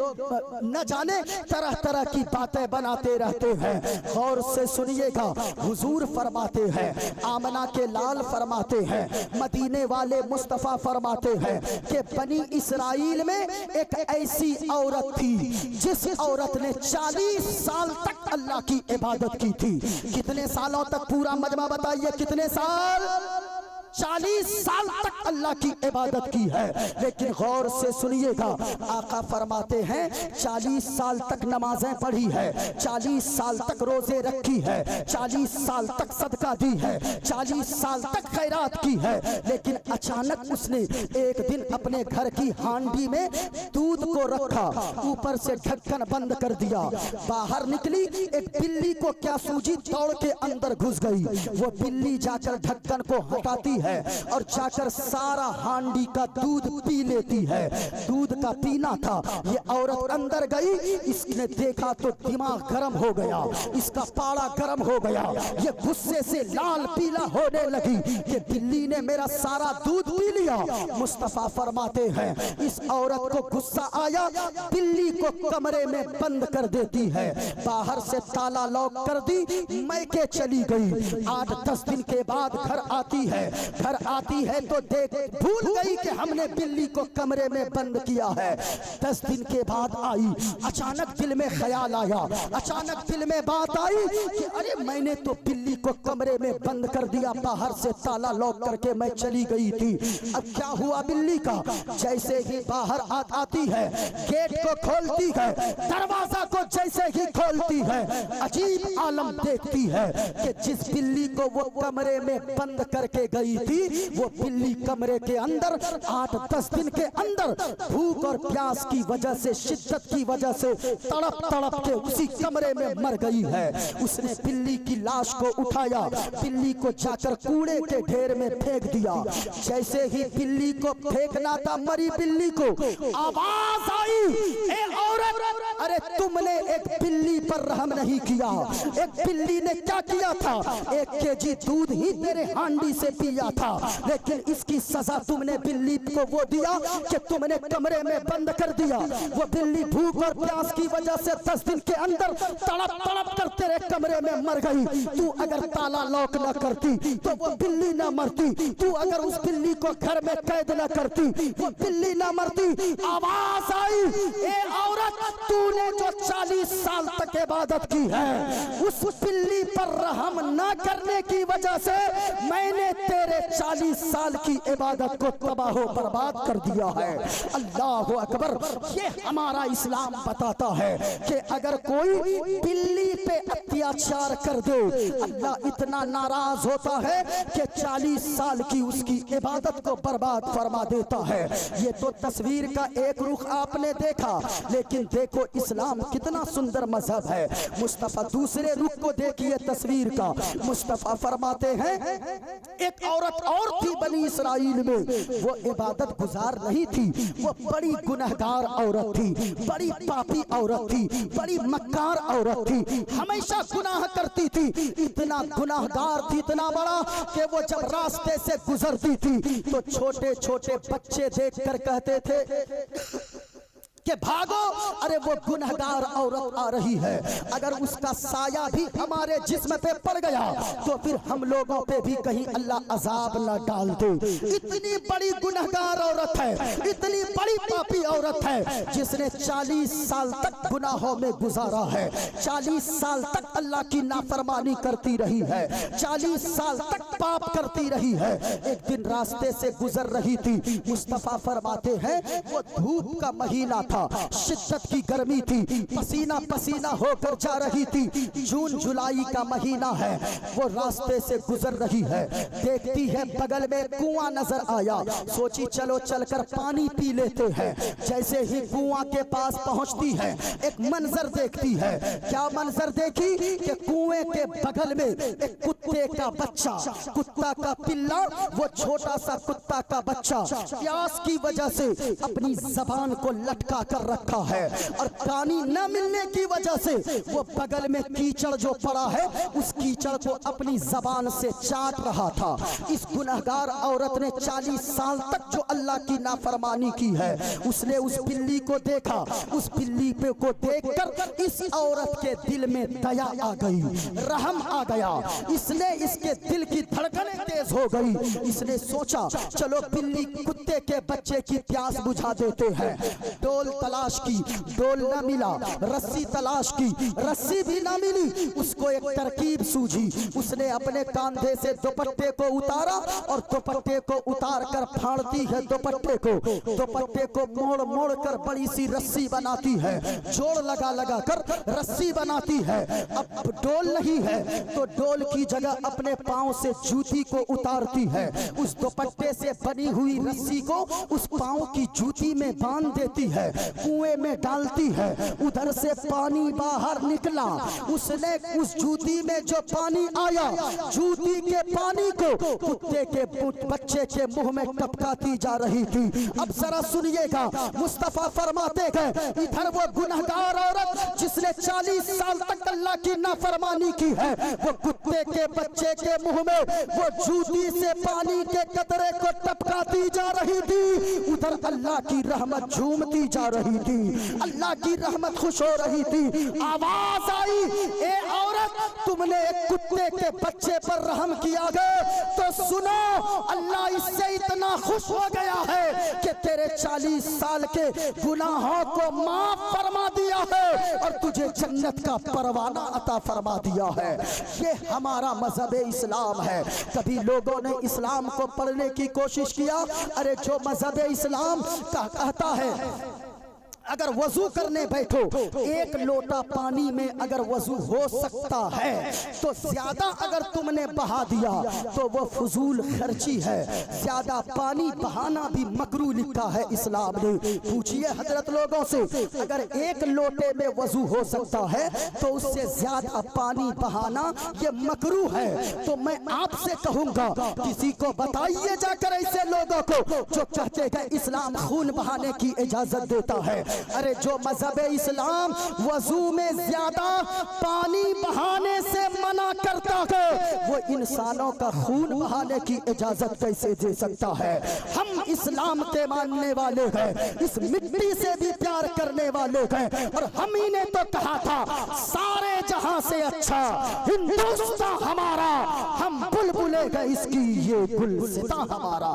न जाने तरह तरह की बातें बनाते रहते हैं। गौर से सुनिएगा, हुजूर फरमाते हैं, आमना के लाल फरमाते हैं, मदीने वाले मुस्तफा फरमाते हैं कि बनी इस्राइल में एक ऐसी औरत थी जिस औरत ने 40 साल तक अल्लाह की इबादत की थी। कितने सालों तक? पूरा मजमा बताइए, कितने साल? 40 साल तक अल्लाह की इबादत की है। लेकिन गौर से सुनिएगा, आका फरमाते हैं 40 साल तक नमाजें पढ़ी है, 40 साल तक रोजे रखी है, 40 साल तक सदका दी है, 40 साल तक खैरात की है। लेकिन अचानक उसने एक दिन अपने घर की हांडी में दूध को रखा, ऊपर से ढक्कन बंद कर दिया, बाहर निकली, एक बिल्ली को क्या सूझी, दौड़ के अंदर घुस गई। वो बिल्ली जाकर ढक्कन को हटाती है और जाकर सारा हांडी का दूध पी लेती है। दूध का पीना था। ये औरत अंदर गई, इसने देखा तो दिमाग गर्म हो गया, इसका पारा गर्म हो गया, ये गुस्से से लाल पीला होने लगी कि बिल्ली ने मेरा सारा दूध पी लिया। मुस्तफा फरमाते हैं, इस औरत को गुस्सा आया, बिल्ली को कमरे में बंद कर देती है, बाहर से ताला लॉक कर दी, मैके चली गई। 8-10 दिन के बाद घर आती है, घर आती है तो देख भूल गई कि हमने बिल्ली को कमरे में बंद किया है। 10 दिन के बाद आई, अचानक दिल में ख्याल आया, अचानक दिल में बात आई कि अरे मैंने तो बिल्ली को कमरे में बंद कर दिया, बाहर से ताला लॉक करके मैं चली गई थी। अब क्या हुआ बिल्ली का? जैसे ही बाहर आती है, गेट को खोलती है, दरवाजा को जैसे ही खोलती है, अजीब आलम देखती है कि जिस बिल्ली को वो कमरे में बंद करके गई थी, वो बिल्ली कमरे के अंदर 8-10 दिन के अंदर भूख और प्यास की वजह से, शिद्दत की वजह से तड़प तड़प के उसी कमरे में मर गई है। उसने बिल्ली की लाश को उठाया, बिल्ली को जाकर कूड़े के ढेर में फेंक दिया। जैसे ही बिल्ली को फेंकना था, मरी बिल्ली को आवाज आई, ए औरत, अरे तुमने एक बिल्ली पर रहम नहीं किया। एक बिल्ली ने क्या किया था? 1 केजी दूध ही तेरे हांडी से पिया था, लेकिन इसकी सजा तुमने बिल्ली को वो दिया कि तुमने कमरे में बंद कर दिया। वो बिल्ली भूख और प्यास की वजह से 10 दिन के अंदर तड़प तड़प कर तेरे कमरे में मर गई। तू अगर ताला लॉक न करती तो वो बिल्ली न मरती, तू अगर उस बिल्ली को घर में कैद न करती वो बिल्ली न मरती। आवाज आई, ए औरत, तूने जो 40 साल तक इबादत की है, उस बिल्ली पर रहम न करने की वजह से मैंने तेरे 40 साल की इबादत को तबाह बर्बाद कर दिया है। अल्लाह अकबर। ये हमारा इस्लाम बताता है कि अगर कोई बिल्ली पे अत्याचार कर दे, अल्लाह इतना नाराज होता है कि 40 साल की उसकी इबादत को बर्बाद फरमा देता है। ये तो तस्वीर का एक रुख आपने देखा, लेकिन देखो इस्लाम कितना सुंदर मजहब है। मुस्तफा दूसरे रुख को देखिए तस्वीर का। मुस्तफा फरमाते हैं, एक औरत और थी बनी इस्राइल में, वो इबादत गुजार नहीं थी, वो बड़ी गुनहगार औरत थी, बड़ी पापी औरत थी, बड़ी मक्कार औरत थी, हमेशा गुनाह करती थी। इतना गुनाहगार थी, इतना बड़ा कि वो जब रास्ते से गुजरती थी तो छोटे छोटे बच्चे देखकर कहते थे कि भागो, अरे वो गुनहगार औरत आ रही है, अगर उसका साया भी हमारे जिस्म पे पड़ गया तो फिर हम लोगों पे भी कहीं अल्लाह अजाब न डाल दे। इतनी बड़ी गुनहगार औरत है, इतनी बड़ी पापी औरत है, जिसने 40 साल तक गुनाहों में गुजारा है, 40 साल तक अल्लाह की नाफरमानी करती रही है, 40 साल तक पाप करती रही है। एक दिन रास्ते से गुजर रही थी। मुस्तफा फरमाते हैं वो धूप का महीना था, था, शिद्दत की गर्मी थी, पसीना पसीना होकर जा रही थी। जून जुलाई का महीना है, वो रास्ते से गुजर रही है, देखती है बगल में कुआं नजर आया, सोची चलो चलकर पानी पी लेते हैं। जैसे ही कुआं के पास पहुंचती है, एक मंजर देखती है। क्या मंजर देखी कि कुएं के बगल में एक कुत्ते का बच्चा, कुत्ता का पिल्ला, वो छोटा सा कुत्ता का बच्चा प्यास की वजह से अपनी जबान को लटका कर रखा है और पानी न मिलने की वजह से वो बगल में कीचड़ जो पड़ा है उस कीचड़ को अपनी जबान से चाट रहा था। इस गुनहगार औरत ने 40 साल तक जो अल्लाह की नाफरमानी की है, उसने उस बिल्ली को देखा। उस बिल्ली पे को देखकर इस औरत के दिल में दया आ गई, रहम आ गया। इसने इसके दिल की धड़कनें तेज हो गई। इसने सोचा चलो बिल्ली कुत्ते के बच्चे की प्यास बुझा देते हैं। डोल तलाश की, डोल न मिला। रस्सी तलाश की, रस्सी भी न मिली। उसको एक तरकीब सूझी। उसने अपने कंधे से दुपट्टे को उतारा और दुपट्टे को उतार कर फाड़ती है दुपट्टे को मोड़ मोड़ कर बड़ी सी रस्सी बनाती है, जोड़ लगा लगा कर रस्सी बनाती है। अब डोल नहीं है तो डोल की जगह अपने पांव से जूती को उतारती है। उस दुपट्टे से बनी हुई रस्सी को उस पांव की जूती में बांध देती है, कुएं में डालती है। उधर से पानी बाहर निकला। उसने उस जूती में जो पानी आया, जूती के पानी को कुत्ते के बच्चे के मुंह में टपकाती जा रही थी। अब जरा सुनिएगा, मुस्तफा फरमाते गए, इधर वो गुनहगार औरत जिसने 40 साल तक अल्लाह की नाफरमानी की है, वो कुत्ते के बच्चे के मुंह में वो जूती से पानी के कतरे को टपकाती जा रही थी। उधर अल्लाह की रहमत झूमती जा रही थी, अल्लाह की रहमत खुश हो रही थी। आवाज आई, ए औरत, तुमने एक कुत्ते के बच्चे पर रहम किया गया तो सुनो, अल्लाह इससे इतना खुश हो गया है कि तेरे 40 साल के गुनाहों को माफ फरमा दिया है और तुझे जन्नत का परवाना अता फरमा दिया है। ये हमारा मजहब इस्लाम है। कभी लोगों ने इस्लाम को पढ़ने की कोशिश किया। अरे जो मजहब इस्लाम का कहता है अगर वजू करने बैठो, एक लोटा पानी में अगर वजू हो सकता है तो ज्यादा अगर तुमने बहा दिया तो वो फजूल खर्ची है। ज्यादा पानी बहाना भी मकरू लिखा है इस्लाम ने। पूछिए हजरत लोगों से, अगर एक लोटे में वजू हो सकता है तो उससे ज्यादा पानी बहाना ये मकरू है। तो मैं आपसे कहूंगा, किसी को बताइए जाकर ऐसे लोगों को जो कहते हैं इस्लाम खून बहाने की इजाजत देता है। अरे जो मजहब इस्लाम वजू में ज्यादा पानी बहाने से मना करता है, वो इंसानों का खून बहाने की इजाजत कैसे दे सकता है? हम इस्लाम के मानने वाले हैं, इस मिट्टी से भी प्यार करने वाले हैं और हम ही ने तो कहा था सारे जहां से अच्छा हिंदुस्तान हमारा, हम बुलबुले गए इसकी ये गुलसिता हमारा।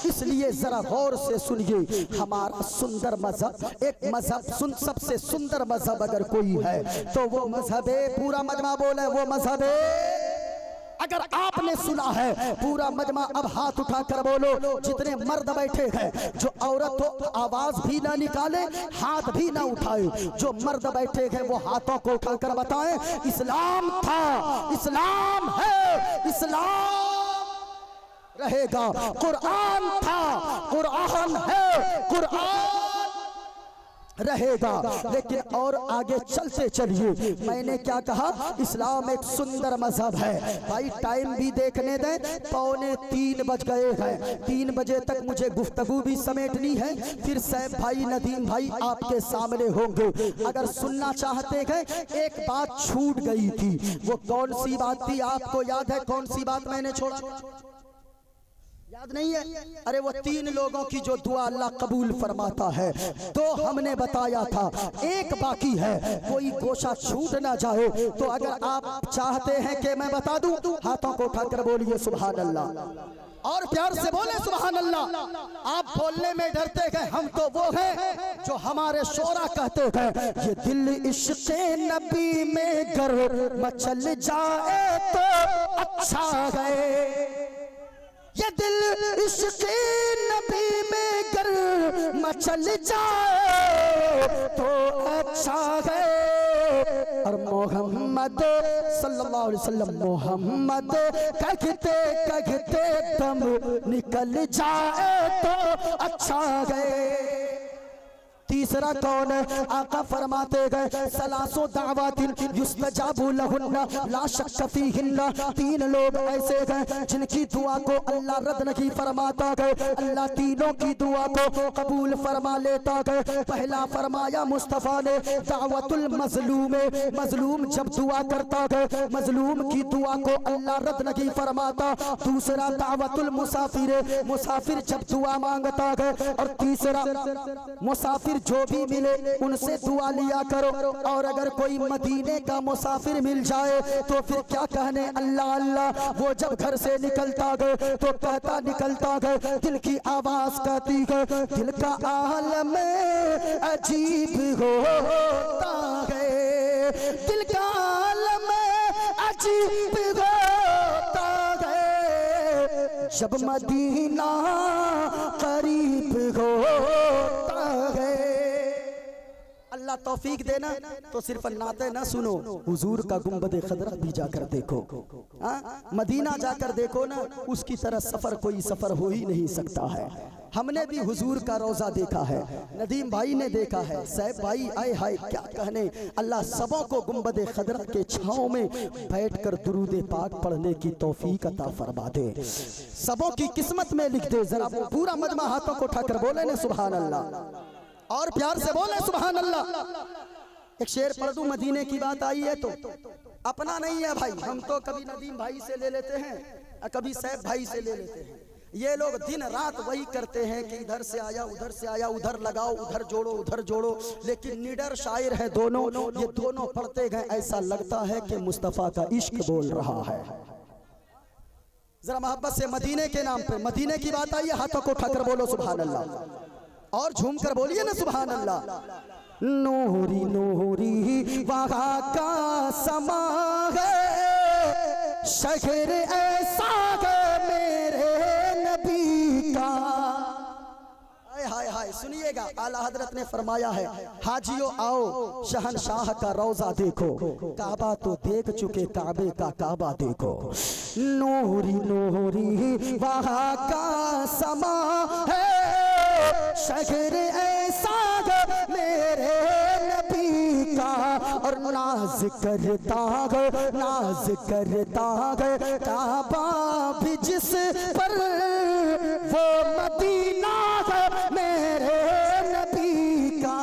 इसलिए जरा गौर से सुनिए, हमारा सुंदर मजहब, एक मजहब सबसे सुंदर मजहब अगर कोई है तो वो मजहब, पूरा मजमा बोले वो मजहब। अगर आपने सुना है पूरा मजमा अब हाथ उठाकर बोलो। जितने मर्द बैठे हैं, जो औरत हो आवाज भी ना निकाले, हाथ भी ना उठाए। जो मर्द बैठे हैं वो हाथों को उठाकर बताएं, इस्लाम था, इस्लाम है, इस्लाम रहेगा। कुरान था, कुरान है, कुरान रहेगा। लेकिन और आगे चलते चलिए, मैंने क्या कहा, इस्लाम एक सुंदर मजहब है। भाई टाइम भी देखने दें, 2:45 बज गए हैं। 3 बजे तक मुझे गुफ्तगू भी समेटनी है। फिर सैफ भाई, नदीम भाई आपके सामने होंगे। अगर सुनना चाहते हैं, एक बात छूट गई थी, वो कौन सी बात थी? आपको याद है कौन सी बात मैंने छोड़ा? याद नहीं है? अरे वो 3 लोगों की जो दुआ अल्लाह कबूल फरमाता है, तो हमने बताया था एक बाकी है, कोई गोशा छूट ना जाए। तो अगर आप चाहते हैं कि मैं बता दूं, हाथों को उठाकर बोलिए सुभान अल्लाह और प्यार से बोले सुभान अल्लाह। आप बोलने में डरते हैं, हम तो वो हैं जो हमारे शोरा कहते हैं, ये दिल इश्क़ नबी में गर मचल जाए तो अच्छा है, ये दिल इश्क़ नबी में गर मचल जाए तो अच्छा है। और मोहम्मद सल्लल्लाहु अलैहि वसल्लम मोहम्मद कहते कहते दम निकल जाए तो अच्छा है। तीसरा कौन है? आका फरमाते गए सलासो दावातिन युस्तजाबु लहुन्ना ला शक्क फीहिन्ना। तीन लोग ऐसे हैं जिनकी दुआ को अल्लाह रद्द नहीं फरमाता गए, अल्लाह तीनों की दुआ को कबूल फरमा लेता गए। पहला फरमाया मुस्तफ़ा ने दावतुल मजलूम, मजलूम जब दुआ करता गए मजलूम की दुआ को अल्लाह रद्द नहीं फरमाता। दूसरा दावतुल मुसाफिर, मुसाफिर जब दुआ मांगता गए। और तीसरा मुसाफिर जो भी मिले उनसे दुआ लिया करो। और अगर कोई मदीने का मुसाफिर मिल जाए तो फिर क्या कहने, अल्लाह अल्लाह। वो जब घर से निकलता गए तो कहता निकलता गए, दिल की आवाज कहती है दिल का आलम अजीब होता है, दिल का आलम अजीब होता है जब मदीना करीब होता है। अल्लाह तौफीक देना तो सिर्फ नाते ना सुनो, हुजूर का गुंबद खदरा भी जाकर देखो, मदीना जाकर देखो ना, उसकी तरह सफर कोई सफर हो ही नहीं सकता है। हमने भी हुजूर का रोजा देखा है, नदीम भाई ने देखा है, सैफ भाई आए हाय क्या कहने। अल्लाह सबों को गुंबद खदरा के छांव में बैठकर दुरूद पाक पढ़ने की तौफीक अता फरमा दे, सबों की किस्मत में लिख दे। जरा वो पूरा मजमा हाथों को उठाकर बोले ना सुभान अल्लाह, और प्यार से बोले सुभान अल्लाह। एक शेर पढ़ दूं, मदीने की बात आई है तो अपना नहीं है भाई, हम तो कभी नदीम भाई से ले लेते हैं, कभी सैफ भाई से ले लेते हैं। ये लोग दिन रात वही करते हैं कि इधर से आया उधर से आया, उधर लगाओ उधर जोड़ो उधर जोड़ो, लेकिन निडर शायर है दोनों। ये दोनों पढ़ते गए ऐसा लगता है कि मुस्तफ़ा का इश्क बोल रहा है। जरा मोहब्बत से मदीने के नाम पे, मदीने की बात आई है, हाथों को उठाकर बोलो सुभान अल्लाह, और झूम कर बोलिए ना सुभान अल्लाह। नूरी नूरी वहाँ का समा है, शहर ऐसा है मेरे नबी का। हाय हाय सुनिएगा, आला हजरत ने फरमाया है हाजियो आओ शहनशाह का रोजा देखो, काबा तो देख चुके काबे का काबा देखो। नूरी नूरी वहाँ का समा है, शहर ऐसा मेरे नबी का। और नाज करता है काबा भी जिस पर, वो मदीना है मेरे नबी का।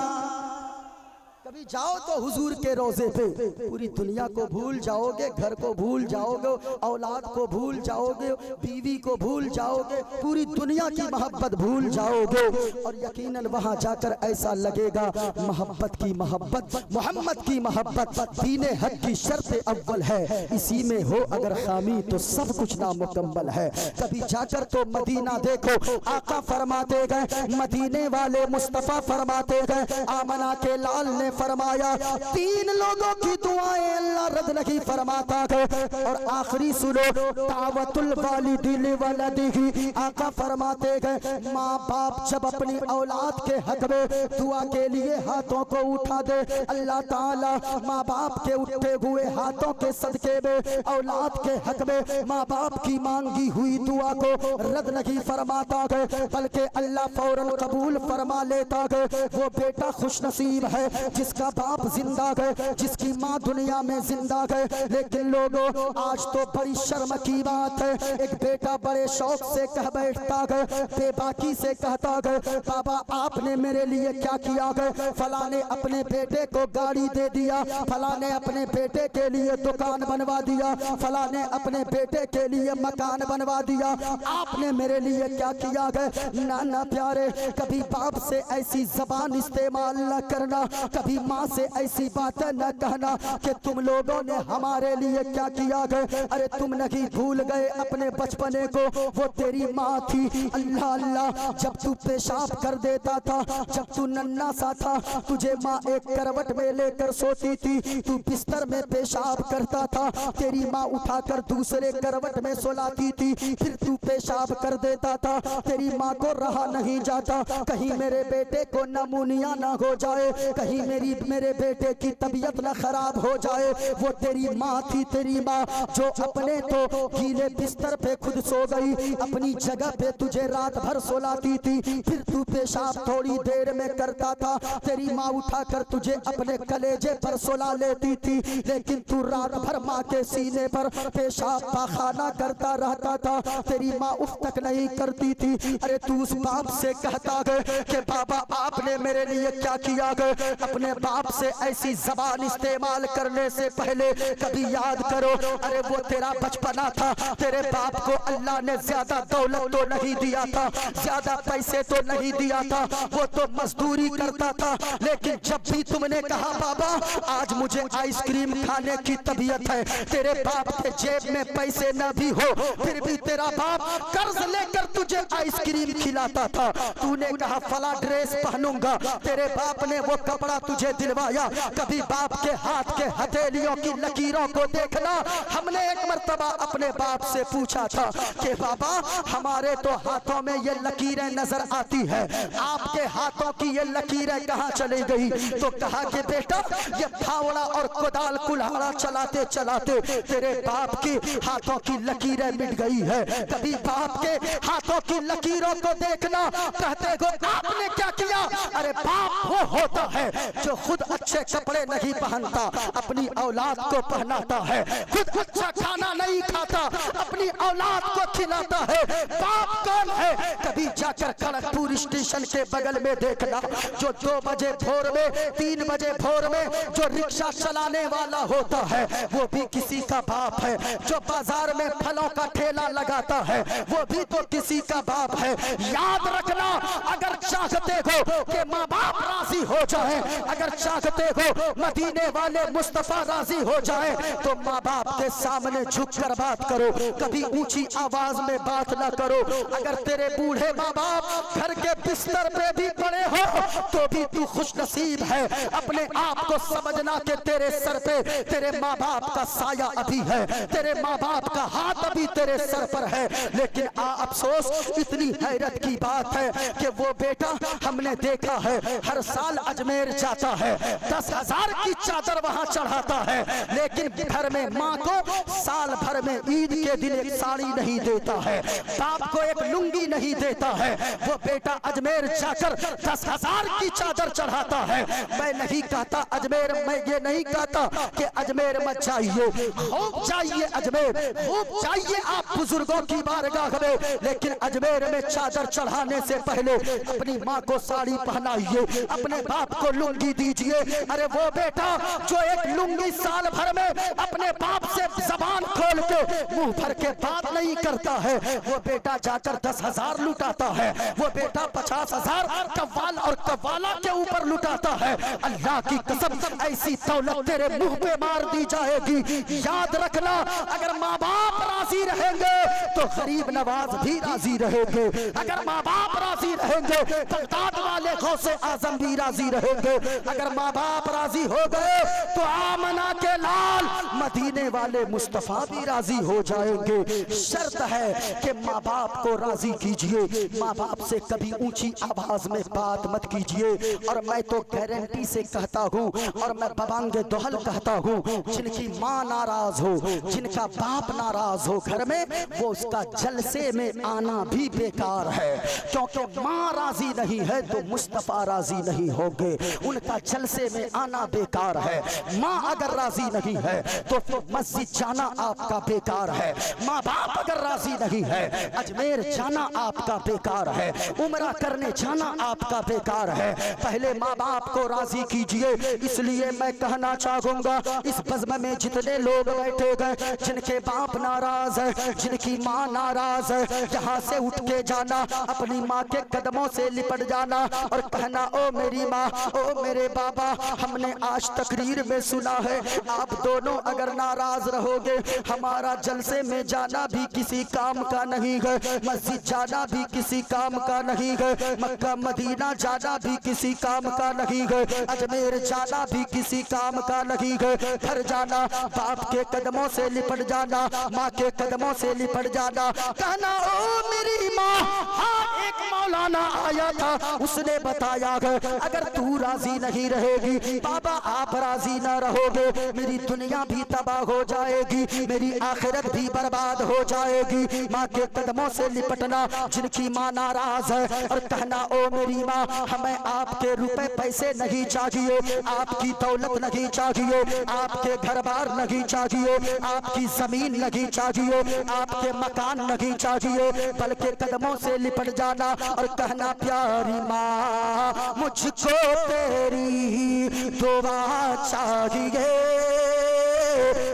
कभी जाओ तो हुजूर के रोजे पे, पूरी दुनिया को भूल जाओगे, घर को भूल जाओगे, औलाद को भूल जाओगे, बीवी को भूल जाओगे, पूरी दुनिया की मोहब्बत भूल जाओगे। और यकीनन वहां जाकर ऐसा लगेगा मोहब्बत की मोहब्बत, मोहम्मद की मोहब्बत दीन हक की शर्त अव्वल है, इसी में हो अगर खामी तो सब कुछ नामुकम्मल है। कभी जाकर तो मदीना देखो, आका फरमाते गए, मदीने वाले मुस्तफा फरमाते गए, आमना के लाल ने फरमाया तीन लोगों की दुआएं अल्लाह रद्द नहीं फरमाता है। और आखिरी सुनो, दावतुल वालिदिन वलदिही, आका फरमाते गए माँ बाप जब अपनी औलाद के हक में दुआ के लिए हाथों को उठा दे, अल्लाह ताला माँ बाप के उठे हुए हाथों के सदके में औलाद के हक में माँ बाप की मांगी हुई दुआ को रद्द नहीं फरमाता है, बल्कि अल्लाह फौरन कबूल फरमा लेता है। वो बेटा खुश नसीब है जिसका बाप जिंदा है, जिसकी माँ दुनिया में जिंदा है। लेकिन लोगों आज तो बड़ी शर्म की बात है, एक बेटा बड़े शौक से कह बैठता है, बेबाकी से कहता है बाबा आपने मेरे लिए क्या किया है, फला ने अपने बेटे को गाड़ी दे दिया, फला ने अपने बेटे के लिए दुकान बनवा दिया, फला ने अपने बेटे के लिए मकान बनवा दिया, आपने मेरे लिए क्या किया है। नाना प्यारे, कभी बाप से ऐसी जबान इस्तेमाल न करना, कभी माँ से ऐसी बातें न कहना कि तुम लोगों ने हमारे लिए क्या किया गए। अरे तुम नहीं भूल गए अपने बचपने को, वो तेरी माँ थी। अल्लाह अल्लाह, जब तू पेशाब कर देता था, जब तू नन्ना सा था, तुझे माँ एक करवट में लेकर सोती थी, तू बिस्तर में पेशाब करता था, तेरी माँ उठाकर दूसरे करवट में सोलाती थी, फिर तू पेशाब कर देता था। तेरी माँ को रहा नहीं जाता, कहीं मेरे बेटे को नमूनिया ना हो जाए, कहीं मेरे बेटे की तबीयत ना खराब हो जाए। वो तेरी माँ थी, तेरी माँ जो अपने तो गीले बिस्तर पे खुद सो गई, अपनी जगह पे तुझे रात भर सोलाती थी, फिर तू पेशाब थोड़ी देर में करता था, तेरी माँ उठाकर तुझे अपने कलेजे पर सोला लेती थी, लेकिन तू रात भर माँ के सीने पर पेशाब पाखाना करता रहता था, तेरी माँ उफ तक नहीं करती थी। अरे तू उस बाप से कहता गए कि बाबा आपने मेरे लिए क्या किया गए। अपने बाप से ऐसी जबान इस्तेमाल करने से पहले कभी याद करो, अरे वो तेरा बचपना था, तेरे बाप को अल्लाह ने ज्यादा दौलत तो नहीं दिया था, ज्यादा पैसे तो नहीं दिया था, वो तो मजदूरी करता था, लेकिन जब भी तुमने कहा बाबा आज मुझे आइसक्रीम खाने की तबीयत है, तेरे बाप के जेब में पैसे न भी हो, फिर भी तेरा बाप कर्ज लेकर तुझे आइसक्रीम खिलाता था। तूने कहा फला ड्रेस पहनूंगा, तेरे बाप ने वो कपड़ा तुझे दिलवाया। कभी बाप के हाथ के हथेलियों की लकीरों को देखना। हमने एक मर्तबा अपने बाप से पूछा था कि बाबा हमारे तो हाथों में ये लकीरें नजर आती है, आपके हाथों की ये लकीरें कहाँ चली गई। तो कहा कि बेटा ये फावड़ा और कुदाल कुल्हाड़ा चलाते चलाते तेरे बाप की हाथों की लकीरें मिट गई है। कभी बाप के हाथों की लकीरों को देखना, कहते हो आपने क्या किया। अरे बाप वो होता है जो खुद अच्छे कपड़े नहीं पहनता, अपनी औलाद को पहनाता है, खुद अच्छा खाना नहीं खाता, अपनी औलाद को खिलाता है। बाप कौन है? कभी जाकर खड़गपुर स्टेशन के बगल में देखना, जो 2 बजे भोर में 3 बजे भोर में जो रिक्शा चलाने वाला होता है वो भी किसी का बाप है, जो बाजार में फलों का ठेला लगाता है वो भी तो किसी का बाप है। याद रखना, अगर चाहते हो कि माँ बाप राजी हो जाए, अगर चाहते हो मदीने वाले मुस्तफा राजी हो जाए, तो माँ बाप के सामने झुककर बात करो, कभी ऊंची आवाज में बात ना करो। अगर तेरे बूढ़े माँ बाप घर के बिस्तर पे भी पड़े हो तो भी तू खुश नसीब है। अपने आप को समझना कि तेरे सर पे तेरे माँ बाप का साया अभी है, तेरे माँ बाप का हाथ अभी तेरे सर पर है। लेकिन अफसोस इतनी हैरत की बात है कि वो बेटा हमने देखा है हर साल अजमेर जाता है, 10,000 की चादर वहां चढ़ाता है, लेकिन घर में माँ को साल भर में ईद के दिन एक साड़ी नहीं देता है, बाप को एक लुंगी नहीं देता है। वो बेटा अजमेर जाकर 10,000 की चादर चढ़ाता है। मैं नहीं कहता अजमेर, मैं ये नहीं कहता कि अजमेर मत जाइए, खूब जाइए अजमेर, खूब जाइए आप बुजुर्गों की बारगाह में, लेकिन अजमेर में चादर चढ़ाने से पहले अपनी माँ को साड़ी पहनाइए, अपने बाप को लुंगी दीजिए। अरे वो बेटा जो एक लुंगी साल भर में अपने बाप से जबान खोल के मुंह भर के बात नहीं करता है, वो बेटा जाकर 10,000 लुटाता है, वो बेटा 50,000 कव्वाल और कव्वाला के ऊपर लुटाता है। अल्लाह की कसम ऐसी दौलत तेरे मुंह पे मार दी जाएगी। याद रखना, अगर माँ बाप राजी रहेंगे तो गरीब नवाज भी राजी रहेंगे, अगर माँ बाप राजी रहेंगे बगदाद वाले गौसे आजम भी राजी रहेंगे, अगर माँ बाप राजी हो गए तो आमना के लाल मदीने वाले मुस्तफा भी राजी हो जाएंगे। शर्त है कि माँ बाप को राजी कीजिए, माँ बाप से कभी ऊंची आवाज में बात मत कीजिए। और मैं तो गारंटी से कहता हूँ, और मैं बबांगे दोहल कहता हूँ, जिनकी माँ नाराज हो, जिनका बाप नाराज हो घर में, वो उसका जलसे में आना भी बेकार है, क्योंकि माँ राजी नहीं है तो मुस्तफा राजी नहीं होंगे, उनका जलसे में आना बेकार है। माँ अगर राजी नहीं है तो फिर मस्जिद जाना आपका बेकार है, माँ बाप अगर राजी नहीं है अजमेर जाना आपका बेकार है, उम्रा करने जाना आपका बेकार है। पहले माँ बाप को राजी कीजिए। इसलिए मैं कहना चाहूंगा, इस बज़्म में जितने लोग बैठे गए जिनके बाप नाराज है, जिनकी माँ नाराज है, यहाँ से उठ के जाना, अपनी माँ के कदमों से लिपट जा नाना और कहना ओ मेरी माँ, ओ मेरे बाबा, हमने आज तकरीर में सुना है आप दोनों अगर नाराज रहोगे हमारा जलसे में जाना भी किसी काम का नहीं है, मस्जिद जाना भी किसी काम का नहीं है, मक्का मदीना जाना भी किसी काम का नहीं है, अजमेर जाना भी किसी काम का नहीं है, घर जाना, बाप के कदमों से लिपट जाना, माँ के कदमों से लिपट जाना। कहना ओ मेरी माँ, हाँ एक मौलाना आया था, उसने बताया अगर तू राजी नहीं रहेगी बाबा आप राजी ना रहोगे, मेरी दुनिया भी तबाह हो जाएगी, मेरी आखिरत भी बर्बाद हो जाएगी। माँ के कदमों से लिपटना, जिनकी माँ नाराज है, और कहना ओ मेरी माँ, हमें आपके रुपए पैसे नहीं चाहिए, आपकी दौलत नहीं चाहिए, आपके घर बार नहीं चाहिए, आपकी जमीन नहीं चाहिए, आपके मकान नहीं चाहिए, बल्कि कदमों से लिपट जाना और कहना प्यारी माँ मुझको तेरी दुआ चाहिए।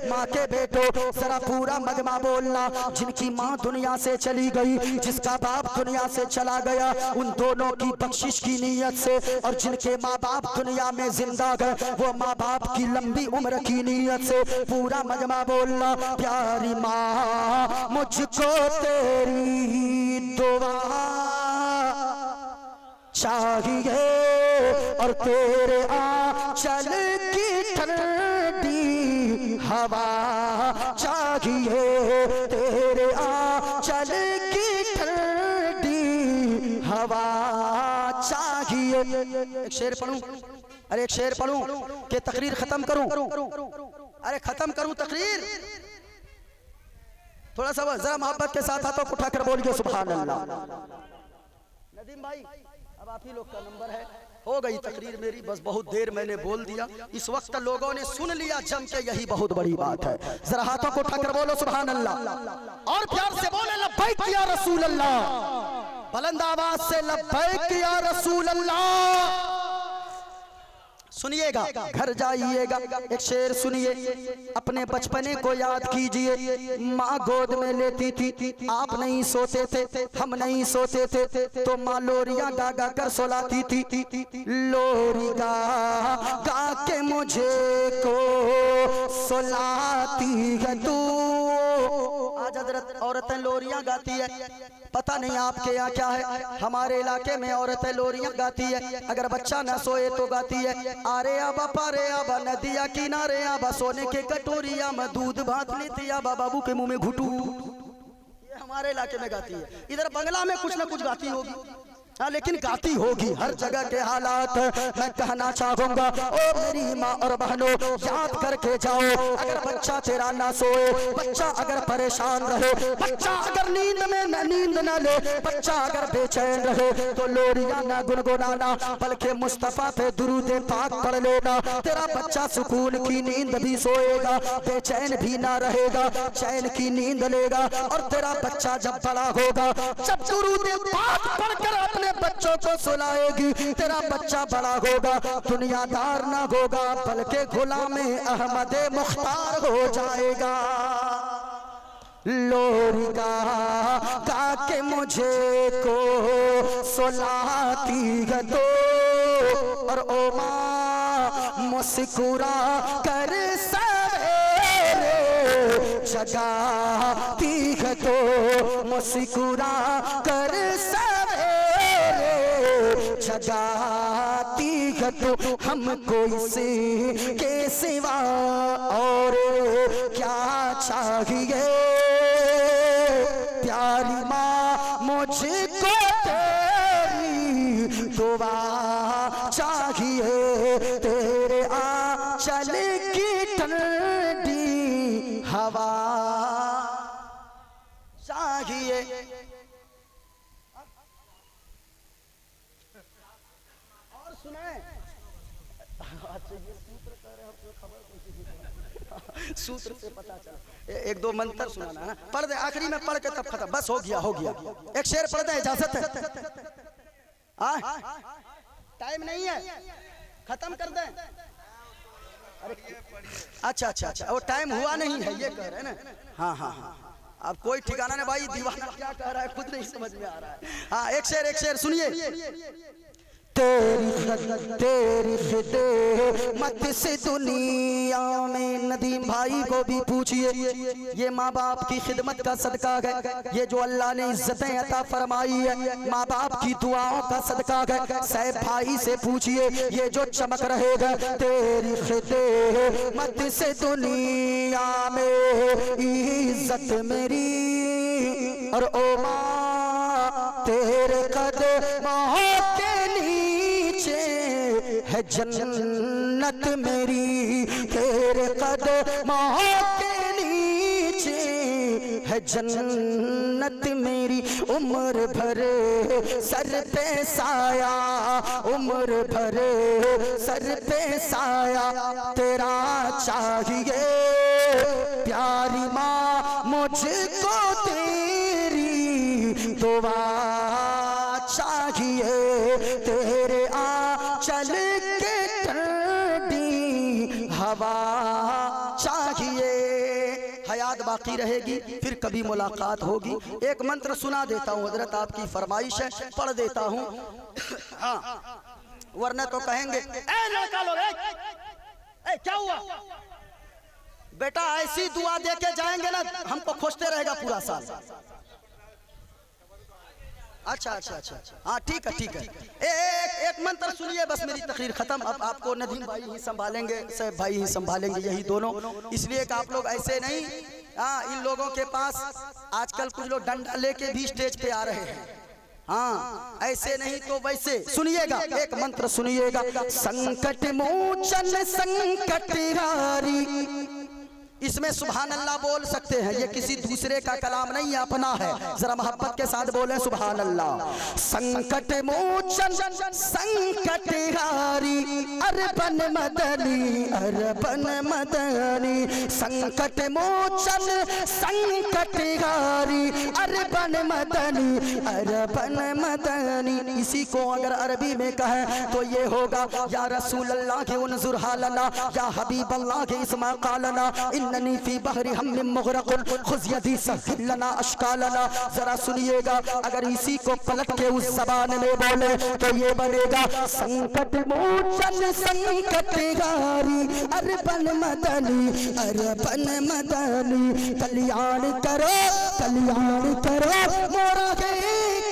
माँ के बेटो जरा पूरा मजमा बोलना, जिनकी माँ दुनिया से चली गई, जिसका बाप दुनिया से चला गया, उन दोनों की बख्शिश की नीयत से, और जिनके माँ बाप दुनिया में जिंदा गए वो माँ बाप की लंबी उम्र की नीयत से पूरा मजमा बोलना, प्यारी माँ मुझको तेरी दुआ चाहिए और तेरे आंचल की ठंडी हवा चाहिए, तेरे आंचल की ठंडी हवा चाहिए। एक शेर पढ़ूं, अरे एक शेर पढ़ूं कि तकरीर खत्म करूं, अरे खत्म करूं तकरीर, थोड़ा सा जरा मोहब्बत के साथ हाथों को उठाकर बोलिए सुभान अल्लाह। नदीम भाई अब आप ही लोग का नंबर है, हो गई तकरीर मेरी, बस बहुत देर मैंने बोल दिया, इस वक्त लोगों ने सुन लिया जम के, यही बहुत बड़ी बात है। जरा हाथों को उठाकर बोलो सुभान अल्लाह और प्यार से बोले लब्बैक या रसूल अल्लाह, बुलंद आवाज से लब्बैक या रसूल अल्लाह। सुनिएगा, घर जाइएगा, एक शेर सुनिए, अपने बचपने को याद कीजिए। माँ गोद में लेती थी, आप नहीं सोते थे, हम नहीं सोते थे, तो माँ लोरियां गा गा कर सुलाती थी, लोरी गा गा के मुझे को सुलाती है तू। आज हजरत औरतें लोरियां गाती है, पता नहीं आपके यहाँ क्या है, हमारे इलाके में औरतें लोरियां गाती है, अगर बच्चा न सोए तो गाती है, आरे आबा पारे आबा नदिया किनारे आबा सोने के कटोरिया में दूध भात लेती आबा बाबू के मुंह में घुटू। ये हमारे इलाके में गाती है, इधर बंगला में कुछ न कुछ गाती होगी, हाँ लेकिन गाती होगी। हर जगह के हालात मैं कहना चाहूंगा, ओ मेरी माँ और बहनों याद करके जाओ, अगर बच्चा तेरा ना सोए, बच्चा अगर परेशान रहे, बच्चा अगर नींद में नींद ना ले, बच्चा अगर बेचैन रहे, तो लोरियां ना गुनगुनाना बल्कि मुस्तफा पे दुरूद पाक पढ़ लेना, तेरा बच्चा सुकून की नींद भी सोएगा, बेचैन भी ना रहेगा, चैन की नींद लेगा। और तेरा बच्चा जब बड़ा होगा, जब दुरूद पाक पढ़कर अपने बच्चों को सुलाएगी, तेरा बच्चा बड़ा होगा, दुनियादार ना होगा बल्कि गुलामे अहमद मुख्तार हो जाएगा। लोरी गा के मुझे को सुलाती है तो, और ओ माँ मुस्कुरा कर सवेरे जगाती है तो, मुस्कुरा कर जगाती है तो, हमको इसके सिवा और क्या चाहिए। प्यारी माँ मुझको तेरी दुआ चाहिए, तेरे आंचल की ठंडी हवा चाहिए। सूत्र से पता चला, एक दो मंत्र सुनाना है, पढ़ दे आखिरी में, पढ़ के तब खत्म, बस हो गया हो गया। एक शेर पढ़ दे, इजाजत है, टाइम नहीं है, खत्म कर दे। अरे अच्छा अच्छा अच्छा, वो टाइम हुआ नहीं है ये कह रहे हैं ना। हाँ हाँ हाँ, अब कोई ठिकाना नहीं भाई, दीवाना क्या कह रहा है खुद नहीं समझ में आ रहा है। हाँ एक शेर सुनिए, तेरी खिदमत से दुनिया में। नदीम भाई को भी पूछिए, ये माँ बाप की खिदमत का सदका है, ये जो अल्लाह ने इज्जतें अता फरमाई है, माँ बाप की दुआओं का सदका है। सैफ भाई से पूछिए, ये जो चमक रहेगा तेरी खिदमत से दुनिया में इज्जत मेरी, और ओ माँ तेरे कदमों के नीचे है जन्नत मेरी, तेरे कदमों के नीचे है जन्नत मेरी। उम्र भर सर पे साया, उम्र भर सर पे साया तेरा चाहिए, प्यारी माँ मुझको तेरी दुआ चाहिए, तेरे आंचल के ठंडी हवा चाहिए। हयात बाकी रहेगी, फिर कभी मुलाकात होगी। एक मंत्र सुना देता हूँ हजरत, आपकी फरमाइश है, पढ़ देता हूँ। हाँ, वरना तो कहेंगे ए लड़का लोग, ए क्या हुआ बेटा, ऐसी दुआ दे के जाएंगे ना हमको खोजते रहेगा पूरा साल। अच्छा अच्छा अच्छा, हाँ ठीक है ठीक है। एक मंत्र सुनिए बस, मेरी तकरीर खत्म। अब आपको नदीम भाई ही संभालेंगे, सैफ भाई ही संभालेंगे, यही दोनों। इसलिए कि आप लोग ऐसे नहीं, हाँ इन लोगों के पास आजकल कुछ लोग डंडा लेके भी स्टेज पे आ रहे हैं। हाँ ऐसे नहीं तो वैसे। सुनिएगा, एक मंत्र सुनिएगा। संकट मोचन संकट हारी, इसमें सुभान अल्लाह बोल सकते हैं, ये किसी दूसरे का कलाम नहीं है, अपना है। जरा मोहब्बत के साथ बोले सुभान अल्लाह। संकट मोचन संकट हारी, अरबन मदनी अरबन मदनी। संकट मोचन संकट हारी, अरबन मदनी अरबन मदनी। इसी को अगर अरबी में कहें तो ये होगा, या रसूल अल्लाह के उनजुर हालना, या हबीब अल्लाह के इस्मा कालना, इन्ननी फी बहरी हम मुगरकुन खुज़ यदी सहिल लना अशकालना। जरा सुनिएगा, अगर इसी को पलट के उस ज़बान में बोले तो ये बनेगा, संकट मोचन संकट हारी, अरबन मदनी अरबन मदनी। कल्याण करो मोरा के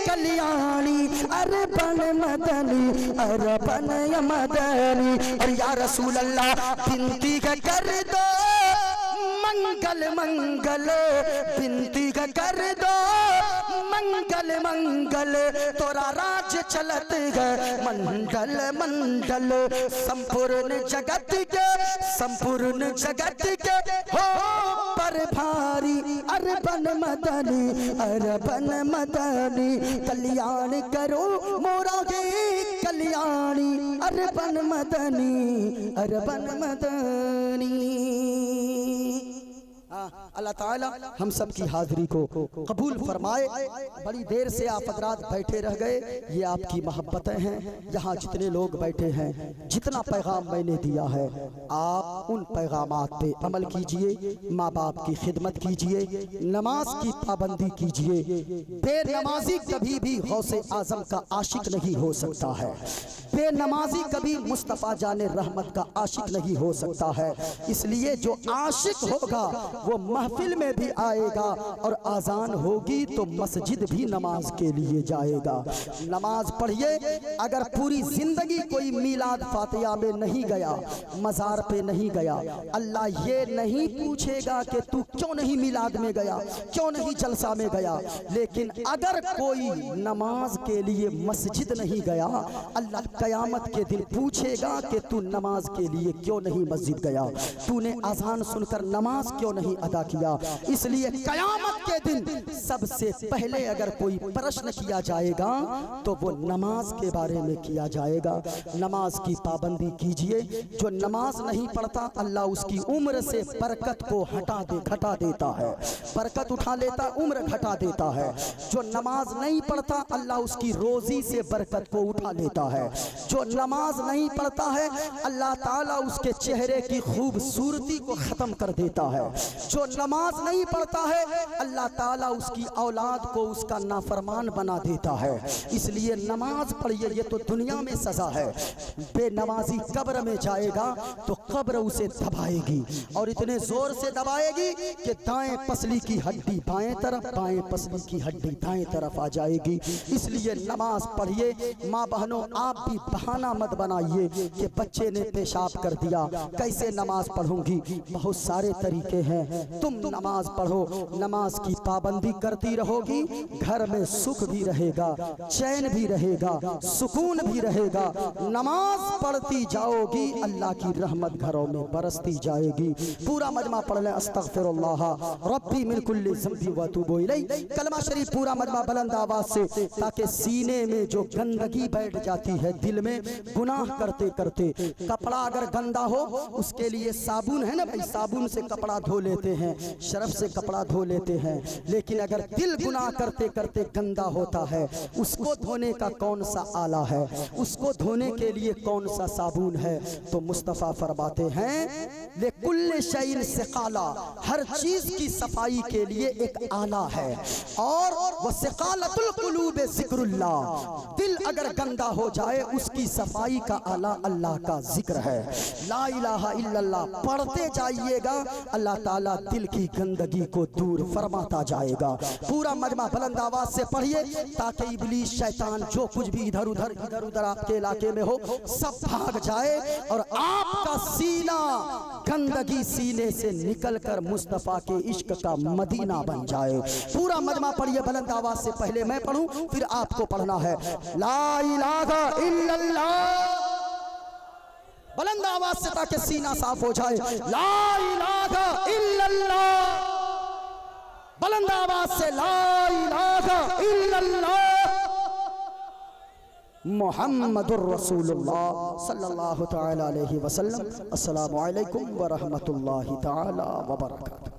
कल्याणी, अरबन मदनी अरबन मदनी। और या रसूल अल्लाह बिनती कर दो मंगल मंगल, बिनती कर दो मंगल मंगल। तोरा राज चलत गए मंडल मंडल, संपूर्ण जगत के हो पर भारी, अरबन मदनी अरबन मदनी। कल्याण करो मोरा के कल्याणी, अरबन मदनी अरबन मदनी। अल्लाह ताला हम सब की हाजिरी को कबूल फरमाए। बड़ी देर से आप हज़रात बैठे रह गए, ये आपकी मोहब्बतें हैं। यहाँ जितने लोग बैठे हैं, जितना पैगाम मैंने दिया है, आप उन पैगामात पे अमल कीजिए, माँ बाप की खिदमत कीजिए, नमाज की पाबंदी कीजिए। बेनमाजी कभी भी गौसे आजम का आशिक नहीं हो सकता है, बेनमाजी कभी मुस्तफ़ा जाने रहमत का आशिक नहीं हो सकता है। इसलिए जो आशिक होगा वो महफिल में भी आएगा, और आज़ान होगी तो मस्जिद भी नमाज के लिए जाएगा। नमाज पढ़िए। अगर पूरी जिंदगी कोई मीलाद फातिहा में नहीं गया, मज़ार पे नहीं गया, अल्लाह ये नहीं पूछेगा कि तू क्यों नहीं मीलाद में गया, क्यों नहीं जलसा में गया। लेकिन अगर कोई नमाज के लिए मस्जिद नहीं गया, अल्लाह क़यामत के दिन पूछेगा कि तू नमाज के लिए क्यों नहीं मस्जिद गया, तूने अज़ान सुनकर नमाज क्यों नहीं अदा किया। इसलिए क़यामत के दिन सबसे पहले अगर कोई प्रश्न किया जाएगा तो वो नमाज के बारे में किया जाएगा। नमाज की पाबंदी कीजिए। जो नमाज नहीं पढ़ता अल्लाह उसकी उम्र से बरकत को घटा देता है। बरकत उठा लेता, उम्र घटा देता है। जो नमाज नहीं पढ़ता अल्लाह उसकी रोजी से बरकत को उठा लेता है। जो नमाज नहीं पढ़ता है अल्लाह ताला उसके चेहरे की खूबसूरती को ख़त्म कर देता है। जो नमाज नहीं पढ़ता है अल्लाह ताला उसकी औलाद को उसका नाफरमान बना देता है। इसलिए नमाज पढ़िए, ये तो दुनिया में सज़ा है। बेनमाजी कब्र में जाएगा तो कब्र उसे दबाएगी, और इतने ज़ोर से दबाएगी कि दाएं पसली की हड्डी बाएं तरफ, बाएं पसली की हड्डी दाएं तरफ आ जाएगी। इसलिए नमाज पढ़िए। माँ बहनों, आप भी बहाना मत बनाइए कि बच्चे ने पेशाब कर दिया, कैसे नमाज पढ़ूंगी। बहुत सारे तरीके हैं। तुम नमाज पढ़ो, नमाज की पाबंदी करती रहोगी, घर में सुख भी रहेगा, चैन भी रहेगा, सुकून भी रहेगा। नमाज पढ़ती जाओगी, अल्लाह की रहमत घरों में बरसती जाएगी। पूरा मजमा पढ़ लें, अस्तगफिरुल्लाह रब्बी मिन कुल्ली ज़ंबी व अतूबु इलैह। कलमा शरीफ पूरा मजमा बुलंद आवाज से, ताकि सीने में जो गंदगी बैठ जाती है दिल में गुनाह करते करते। कपड़ा अगर गंदा हो उसके लिए साबुन है ना भाई, साबुन से कपड़ा धो लेते हैं, शर्फ से कपड़ा धो लेते हैं। लेकिन अगर दिल गुनाह करते करते गंदा होता है, उसको धोने का कौन सा आला है, उसको धोने के लिए कौन सा साबुन है? तो मुस्तफ़ा फरमाते हैं ले कुल्ले शैइन सिकाला, हर चीज की सफाई के लिए एक आला है, और वह सिकालतुल कुलूब ज़िक्रुल्लाह। दिल अगर गंदा हो जाए उसकी सफाई का आला अल्लाह का जिक्र है। ला इलाहा इल्लल्लाह पढ़ते जाइएगा, अल्लाह ताला दिल की गंदगी को दूर फरमाता जाएगा। पूरा मजमा बुलंद आवाज से पढ़िए, ताकि इब्लीस शैतान जो कुछ भी इधर उधर आपके इलाके में हो सब भाग जाए, और आपका सीना गंदगी सीने से निकलकर मुस्तफ़ा के इश्क का मदीना बन जाए। पूरा मजमा पढ़िए बुलंद आवाज से, पहले मैं पढ़ूं फिर आपको पढ़ना है। ला इलाहा इल्लल्लाह, बुलंद आवाज से ताकि सीना साफ हो जाए। ला इलाहा इल्लल्लाह, बुलंद आवाज से ला इलाहा इल्लल्लाह मुहम्मदुर रसूलुल्लाह सल्लल्लाहु तआला अलैहि वसल्लम। अस्सलामु अलैकुम व रहमतुल्लाहि तआला व बरकातहू।